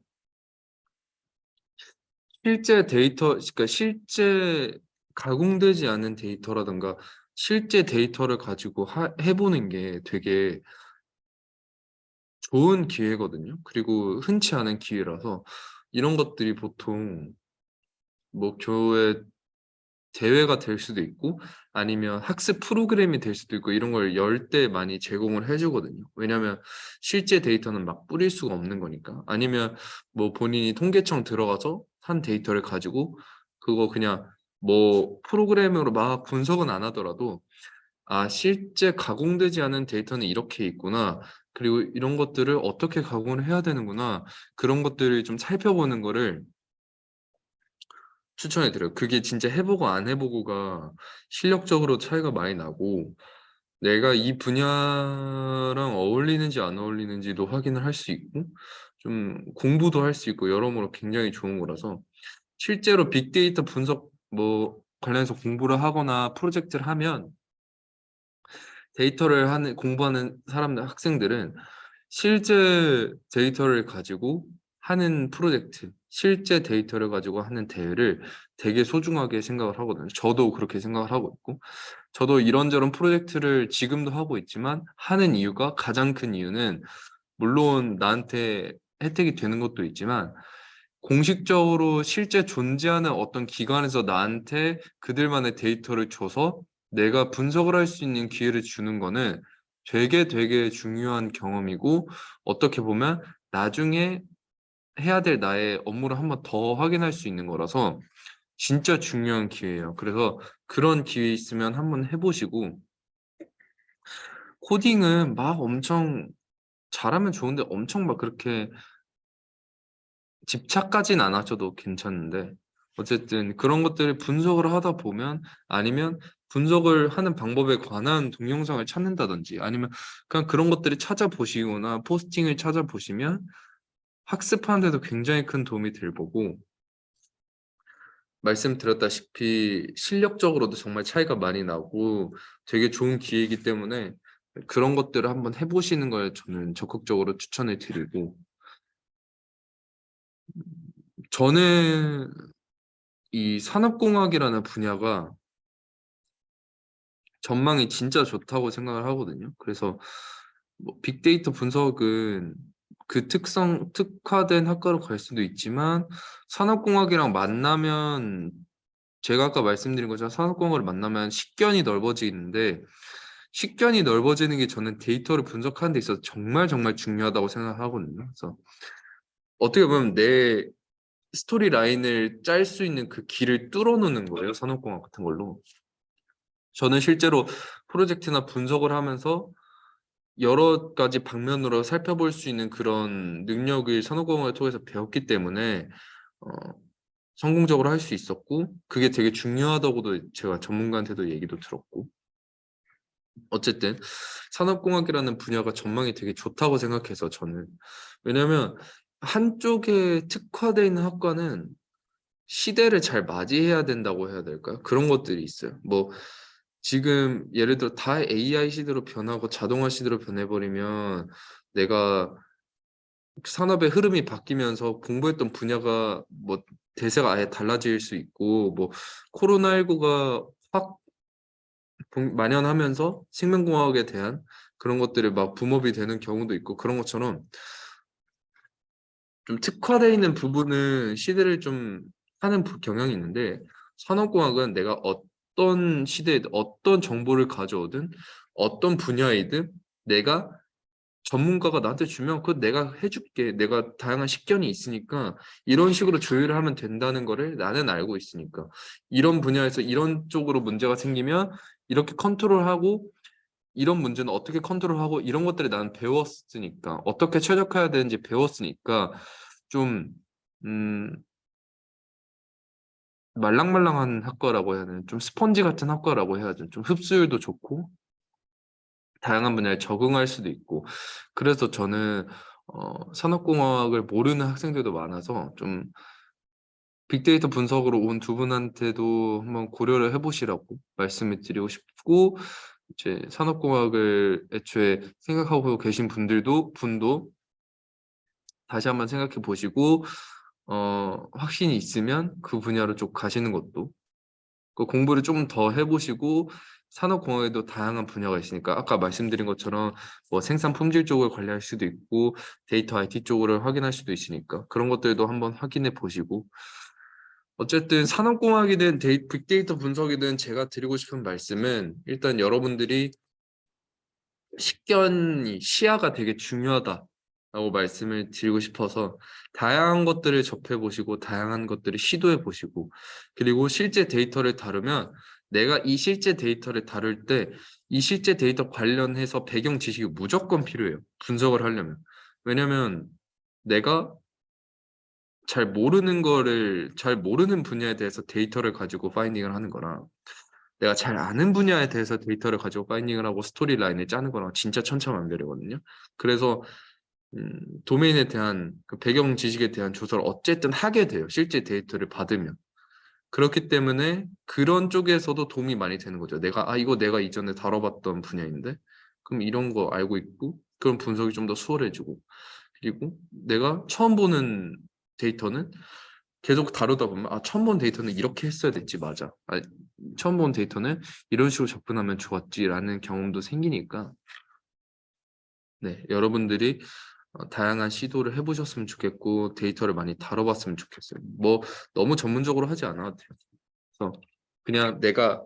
실제 데이터, 그러니까 실제 가공되지 않은 데이터라든가 실제 데이터를 가지고 해보는 게 되게 좋은 기회거든요. 그리고 흔치 않은 기회라서 이런 것들이 보통 뭐 교회 대회가 될 수도 있고 아니면 학습 프로그램이 될 수도 있고 이런 걸 열 때 많이 제공을 해주거든요. 왜냐하면 실제 데이터는 막 뿌릴 수가 없는 거니까. 아니면 뭐 본인이 통계청 들어가서 한 데이터를 가지고 그거 그냥 뭐 프로그램으로 막 분석은 안 하더라도 아, 실제 가공되지 않은 데이터는 이렇게 있구나. 그리고 이런 것들을 어떻게 가공을 해야 되는구나. 그런 것들을 좀 살펴보는 거를 추천해 드려요. 그게 진짜 해보고 안 해보고가 실력적으로 차이가 많이 나고 내가 이 분야랑 어울리는지 안 어울리는지도 확인을 할 수 있고 좀 공부도 할 수 있고 여러모로 굉장히 좋은 거라서 실제로 빅데이터 분석 뭐 관련해서 공부를 하거나 프로젝트를 하면 데이터를 공부하는 사람들 학생들은 실제 데이터를 가지고 하는 프로젝트, 실제 데이터를 가지고 하는 대회를 되게 소중하게 생각을 하거든요. 저도 그렇게 생각을 하고 있고, 저도 이런저런 프로젝트를 지금도 하고 있지만 하는 이유가 가장 큰 이유는 물론 나한테 혜택이 되는 것도 있지만 공식적으로 실제 존재하는 어떤 기관에서 나한테 그들만의 데이터를 줘서 내가 분석을 할 수 있는 기회를 주는 거는 되게 되게 중요한 경험이고 어떻게 보면 나중에 해야 될 나의 업무를 한번 더 확인할 수 있는 거라서 진짜 중요한 기회예요. 그래서 그런 기회 있으면 한번 해보시고 코딩은 막 엄청 잘하면 좋은데 엄청 막 그렇게 집착까진 않아줘도 괜찮은데 어쨌든 그런 것들을 분석을 하다 보면 아니면 분석을 하는 방법에 관한 동영상을 찾는다든지 아니면 그냥 그런 것들을 찾아보시거나 포스팅을 찾아보시면 학습하는 데도 굉장히 큰 도움이 될 거고 말씀드렸다시피 실력적으로도 정말 차이가 많이 나고 되게 좋은 기회이기 때문에 그런 것들을 한번 해보시는 걸 저는 적극적으로 추천을 드리고, 저는 이 산업공학이라는 분야가 전망이 진짜 좋다고 생각을 하거든요. 그래서 뭐 빅데이터 분석은 그 특화된 학과로 갈 수도 있지만, 산업공학이랑 만나면 제가 아까 말씀드린 것처럼 산업공학을 만나면 식견이 넓어지는데, 식견이 넓어지는 게 저는 데이터를 분석하는 데 있어서 정말 정말 중요하다고 생각하거든요. 그래서 어떻게 보면 내 스토리 라인을 짤 수 있는 그 길을 뚫어놓는 거예요, 산업공학 같은 걸로. 저는 실제로 프로젝트나 분석을 하면서 여러 가지 방면으로 살펴볼 수 있는 그런 능력을 산업공학을 통해서 배웠기 때문에 어, 성공적으로 할 수 있었고, 그게 되게 중요하다고도 제가 전문가한테도 얘기도 들었고, 어쨌든 산업공학이라는 분야가 전망이 되게 좋다고 생각해서 저는. 왜냐면 한쪽에 특화되어 있는 학과는 시대를 잘 맞이해야 된다고 해야 될까요? 그런 것들이 있어요. 뭐 지금 예를 들어 다 AI 시대로 변하고 자동화 시대로 변해버리면 내가 산업의 흐름이 바뀌면서 공부했던 분야가 뭐 대세가 아예 달라질 수 있고, 뭐 코로나19가 확 만연하면서 생명공학에 대한 그런 것들이 막 붐업이 되는 경우도 있고, 그런 것처럼 좀 특화되어 있는 부분은 시대를 좀 하는 경향이 있는데, 산업공학은 내가 어떤 시대에 어떤 정보를 가져오든 어떤 분야이든 내가 전문가가 나한테 주면 그거 내가 해줄게. 내가 다양한 식견이 있으니까 이런 식으로 조율을 하면 된다는 거를 나는 알고 있으니까, 이런 분야에서 이런 쪽으로 문제가 생기면 이렇게 컨트롤하고, 이런 문제는 어떻게 컨트롤하고, 이런 것들을 나는 배웠으니까, 어떻게 최적화해야 되는지 배웠으니까 좀 말랑말랑한 학과라고 해야 되나, 좀 스펀지 같은 학과라고 해야죠. 좀 흡수율도 좋고 다양한 분야에 적응할 수도 있고. 그래서 저는 산업공학을 모르는 학생들도 많아서 좀 빅데이터 분석으로 온 두 분한테도 한번 고려를 해보시라고 말씀을 드리고 싶고, 이제 산업공학을 애초에 생각하고 계신 분도 다시 한번 생각해 보시고, 확신이 있으면 그 분야로 쭉 가시는 것도, 그 공부를 좀 더 해보시고, 산업공학에도 다양한 분야가 있으니까 아까 말씀드린 것처럼 뭐 생산 품질 쪽을 관리할 수도 있고 데이터 IT 쪽을 확인할 수도 있으니까 그런 것들도 한번 확인해 보시고, 어쨌든 산업공학이든 빅데이터 분석이든 제가 드리고 싶은 말씀은, 일단 여러분들이 식견이, 시야가 되게 중요하다라고 말씀을 드리고 싶어서, 다양한 것들을 접해보시고 다양한 것들을 시도해보시고, 그리고 실제 데이터를 다루면 내가 이 실제 데이터를 다룰 때 이 실제 데이터 관련해서 배경 지식이 무조건 필요해요, 분석을 하려면. 왜냐면 내가 잘 모르는 분야에 대해서 데이터를 가지고 파인딩을 하는 거랑, 내가 잘 아는 분야에 대해서 데이터를 가지고 파인딩을 하고 스토리 라인을 짜는 거랑 진짜 천차만별이거든요. 그래서 도메인에 대한 그 배경 지식에 대한 조사를 어쨌든 하게 돼요, 실제 데이터를 받으면. 그렇기 때문에 그런 쪽에서도 도움이 많이 되는 거죠. 이거 내가 이전에 다뤄봤던 분야인데 그럼 이런 거 알고 있고, 그럼 분석이 좀 더 수월해지고, 그리고 내가 처음 보는 데이터는 계속 다루다 보면 처음 본 데이터는 이렇게 했어야 됐지, 맞아. 처음 본 데이터는 이런 식으로 접근하면 좋았지라는 경험도 생기니까, 네, 여러분들이 다양한 시도를 해보셨으면 좋겠고 데이터를 많이 다뤄봤으면 좋겠어요. 뭐 너무 전문적으로 하지 않아도 돼요. 그래서 그냥 내가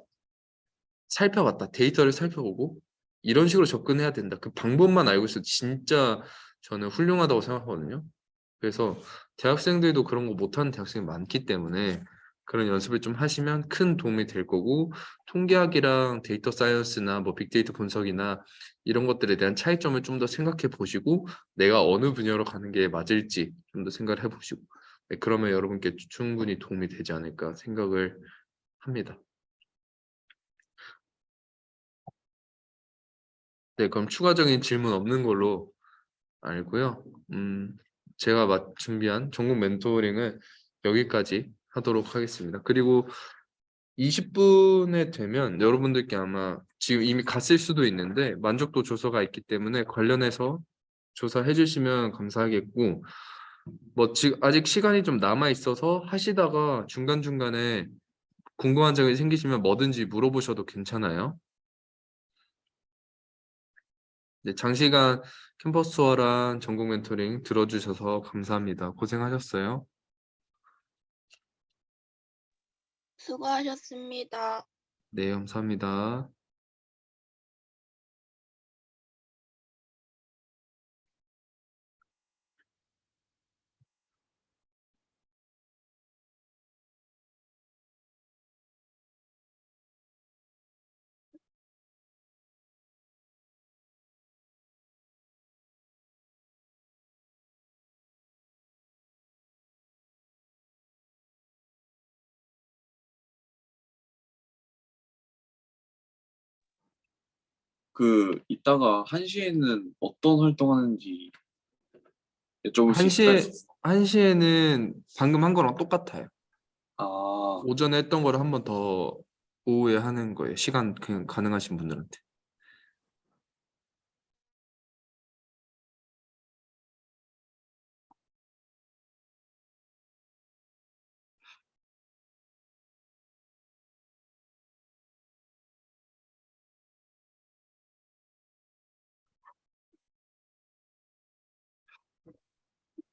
살펴봤다, 데이터를 살펴보고 이런 식으로 접근해야 된다, 그 방법만 알고 있어도 진짜 저는 훌륭하다고 생각하거든요. 그래서 대학생들도 그런 거 못하는 대학생이 많기 때문에 그런 연습을 좀 하시면 큰 도움이 될 거고, 통계학이랑 데이터 사이언스나 뭐 빅데이터 분석이나 이런 것들에 대한 차이점을 좀 더 생각해 보시고 내가 어느 분야로 가는 게 맞을지 좀 더 생각을 해보시고, 네, 그러면 여러분께 충분히 도움이 되지 않을까 생각을 합니다. 네, 그럼 추가적인 질문 없는 걸로 알고요. 제가 준비한 전국 멘토링은 여기까지 하도록 하겠습니다. 그리고 20분에 되면 여러분들께 아마 지금 이미 갔을 수도 있는데 만족도 조사가 있기 때문에 관련해서 조사해 주시면 감사하겠고, 뭐 지금 아직 시간이 좀 남아 있어서 하시다가 중간중간에 궁금한 점이 생기시면 뭐든지 물어보셔도 괜찮아요. 네, 장시간 캠퍼스 투어랑 전공 멘토링 들어주셔서 감사합니다. 고생하셨어요. 수고하셨습니다. 네, 감사합니다. 그 이따가 1시에는 어떤 활동하는지 여쭤볼 수 있을까요? 1시에는 방금 한 거랑 똑같아요. 아, 오전에 했던 거를 한 번 더 오후에 하는 거예요. 시간 그냥 가능하신 분들한테.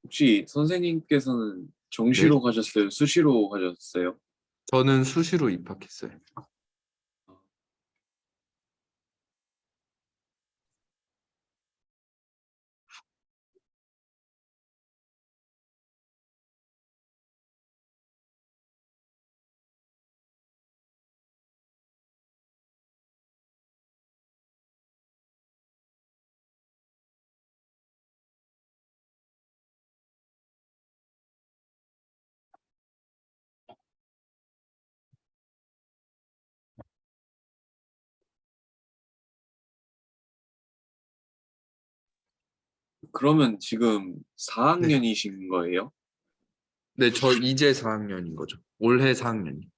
혹시 선생님께서는 정시로 네, 가셨어요? 수시로 가셨어요? 저는 수시로 입학했어요. 그러면 지금 네, 4학년이신 거예요? 네, 저 이제 4학년인 거죠. 올해 4학년이.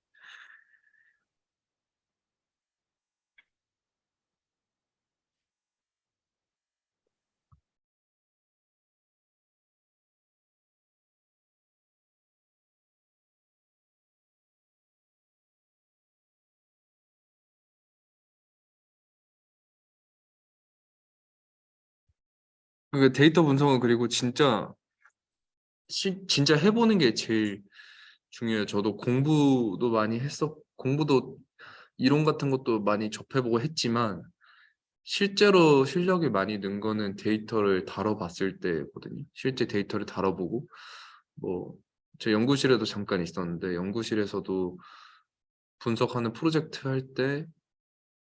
그 데이터 분석은 그리고 진짜 해보는 게 제일 중요해요. 저도 공부도 많이 공부도 이론 같은 것도 많이 접해보고 했지만 실제로 실력이 많이 는 거는 데이터를 다뤄봤을 때거든요. 실제 데이터를 다뤄보고 뭐 제 연구실에도 잠깐 있었는데 연구실에서도 분석하는 프로젝트 할 때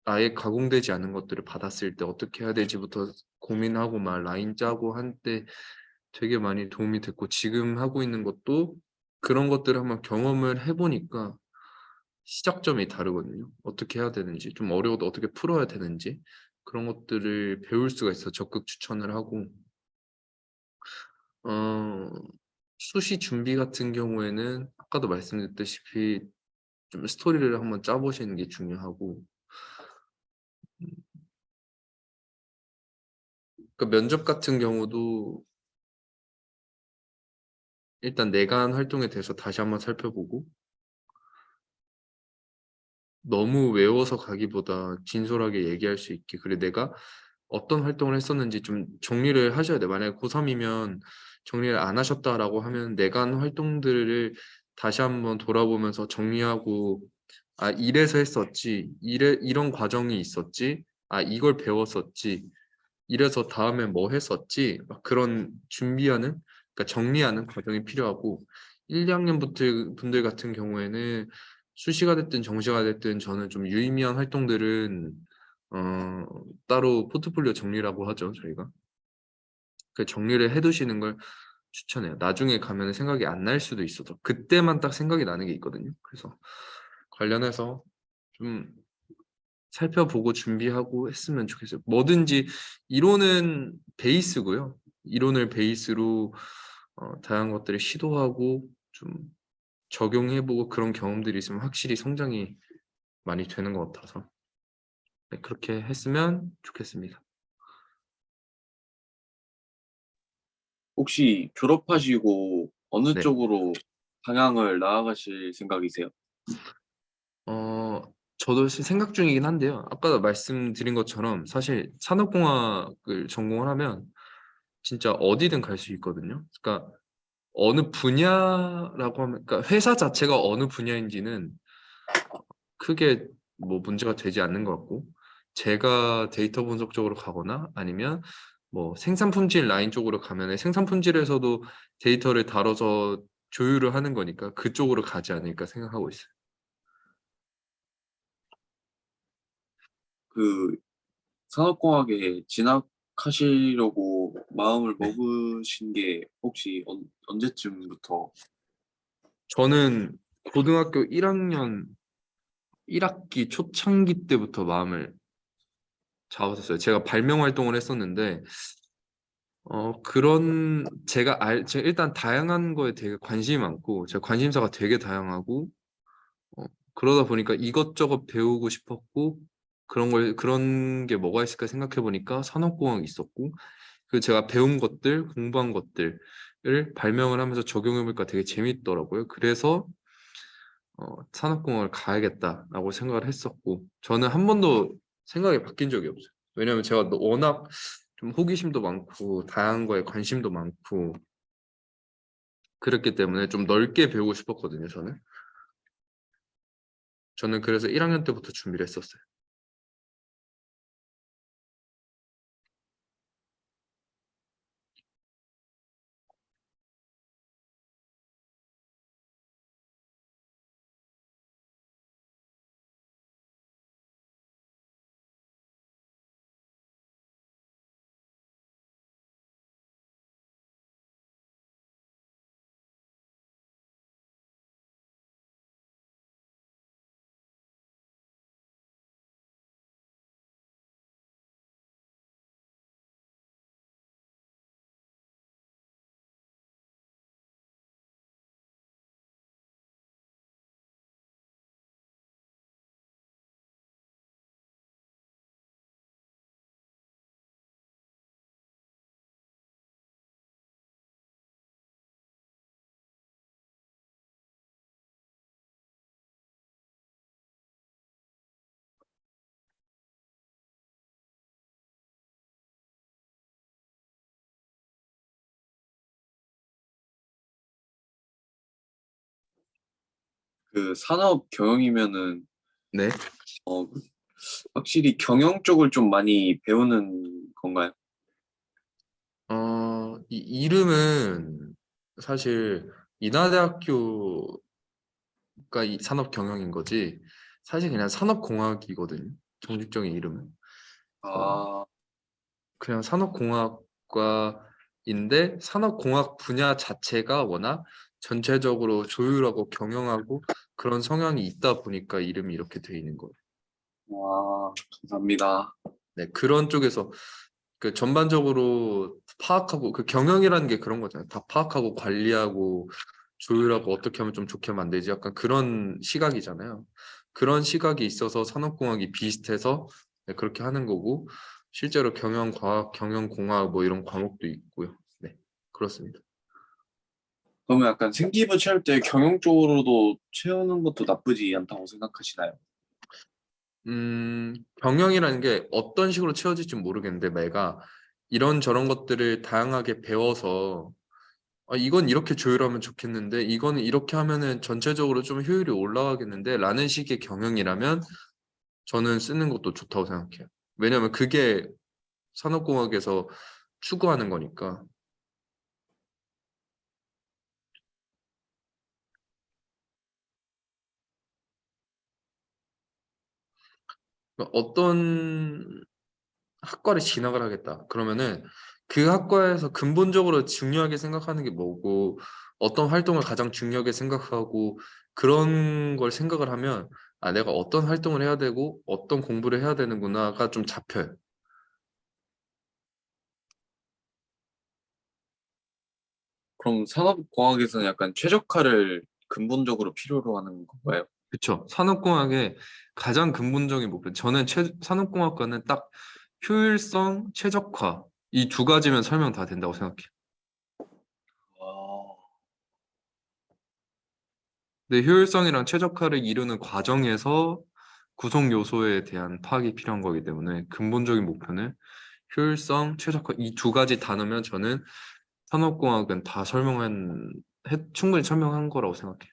아예 가공되지 않은 것들을 받았을 때 어떻게 해야 될지부터 고민하고 막 라인 짜고 한 때 되게 많이 도움이 됐고, 지금 하고 있는 것도 그런 것들을 한번 경험을 해보니까 시작점이 다르거든요. 어떻게 해야 되는지, 좀 어려워도 어떻게 풀어야 되는지 그런 것들을 배울 수가 있어. 적극 추천을 하고, 어, 수시 준비 같은 경우에는 아까도 말씀드렸다시피 좀 스토리를 한번 짜보시는 게 중요하고, 그 면접 같은 경우도 일단 내관 활동에 대해서 다시 한번 살펴보고, 너무 외워서 가기보다 진솔하게 얘기할 수 있게, 그리고 내가 어떤 활동을 했었는지 좀 정리를 하셔야 돼요. 만약에 고3이면 정리를 안 하셨다라고 하면 내관 활동들을 다시 한번 돌아보면서 정리하고, 아, 이래서 했었지, 이런 과정이 있었지, 아, 이걸 배웠었지, 이래서 다음에 뭐 했었지, 막 그런 준비하는, 그러니까 정리하는 과정이 필요하고, 1, 2학년 분들 같은 경우에는 수시가 됐든 정시가 됐든 저는 좀 유의미한 활동들은 따로 포트폴리오 정리라고 하죠, 저희가. 그 정리를 해두시는 걸 추천해요. 나중에 가면 생각이 안 날 수도 있어서 그때만 딱 생각이 나는 게 있거든요. 그래서 관련해서 좀 살펴보고 준비하고 했으면 좋겠어요. 뭐든지 이론은 베이스고요. 이론을 베이스로 다양한 것들을 시도하고 좀 적용해보고 그런 경험들이 있으면 확실히 성장이 많이 되는 것 같아서 네, 그렇게 했으면 좋겠습니다. 혹시 졸업하시고 어느 네. 쪽으로 방향을 나아가실 생각이세요? 저도 생각 중이긴 한데요. 아까 말씀드린 것처럼 사실 산업공학을 전공을 하면 진짜 어디든 갈 수 있거든요. 그러니까 어느 분야라고 하면, 그러니까 회사 자체가 어느 분야인지는 크게 뭐 문제가 되지 않는 것 같고, 제가 데이터 분석 쪽으로 가거나 아니면 뭐 생산 품질 라인 쪽으로 가면 생산 품질에서도 데이터를 다뤄서 조율을 하는 거니까 그쪽으로 가지 않을까 생각하고 있어요. 그 산업공학에 진학하시려고 마음을 네. 먹으신 게 혹시 언제쯤부터? 저는 고등학교 1학년 1학기 초창기 때부터 마음을 잡았었어요. 제가 발명 활동을 했었는데 제가 일단 다양한 거에 되게 관심이 많고 제 관심사가 되게 다양하고 어, 그러다 보니까 이것저것 배우고 싶었고 그런 게 뭐가 있을까 생각해 보니까 산업공학이 있었고 그 제가 배운 것들 공부한 것들을 발명을 하면서 적용해 보니까 되게 재밌더라고요. 그래서 산업공학을 가야겠다라고 생각을 했었고 저는 한 번도 생각이 바뀐 적이 없어요. 왜냐하면 제가 워낙 좀 호기심도 많고 다양한 거에 관심도 많고 그랬기 때문에 좀 넓게 배우고 싶었거든요. 저는 그래서 1학년 때부터 준비를 했었어요. 그 산업 경영이면은 네. 어, 확실히 경영 쪽을 좀 많이 배우는 건가요? 이 이름은 사실 인하대학교가 이 산업경영인 거지 사실 그냥 산업공학이거든요. 정식적인 이름은. 어, 아, 그냥 산업공학과인데 산업공학 분야 자체가 워낙 전체적으로 조율하고 경영하고 그런 성향이 있다 보니까 이름이 이렇게 돼 있는 거예요. 와, 감사합니다. 네, 그런 쪽에서 그 전반적으로 파악하고 그 경영이라는 게 그런 거잖아요. 다 파악하고 관리하고 조율하고 어떻게 하면 좀 좋게 만들지 약간 그런 시각이잖아요. 그런 시각이 있어서 산업공학이 비슷해서 네, 그렇게 하는 거고 실제로 경영과학, 경영공학 뭐 이런 과목도 있고요. 네, 그렇습니다. 그러면 약간 생기부 채울 때 경영 쪽으로도 채우는 것도 나쁘지 않다고 생각하시나요? 경영이라는 게 어떤 식으로 채워질지 모르겠는데 내가 이런저런 것들을 다양하게 배워서 이건 이렇게 조율하면 좋겠는데 이거는 이렇게 하면은 전체적으로 좀 효율이 올라가겠는데 라는 식의 경영이라면 저는 쓰는 것도 좋다고 생각해요. 왜냐하면 그게 산업공학에서 추구하는 거니까. 그러니까 어떤 학과를 진학을 하겠다. 그러면은 그 학과에서 근본적으로 중요하게 생각하는 게 뭐고 어떤 활동을 가장 중요하게 생각하고 그런 걸 생각을 하면 내가 어떤 활동을 해야 되고 어떤 공부를 해야 되는구나가 좀 잡혀요. 그럼 산업공학에서는 약간 최적화를 근본적으로 필요로 하는 건가요? 그쵸. 산업공학의 가장 근본적인 목표. 저는 산업공학과는 딱 효율성, 최적화 이 두 가지면 설명 다 된다고 생각해요. 아, 근데 효율성이랑 최적화를 이루는 과정에서 구성 요소에 대한 파악이 필요한 거기 때문에 근본적인 목표는 효율성, 최적화 이 두 가지 단어면 저는 산업공학은 다 충분히 설명한 거라고 생각해요.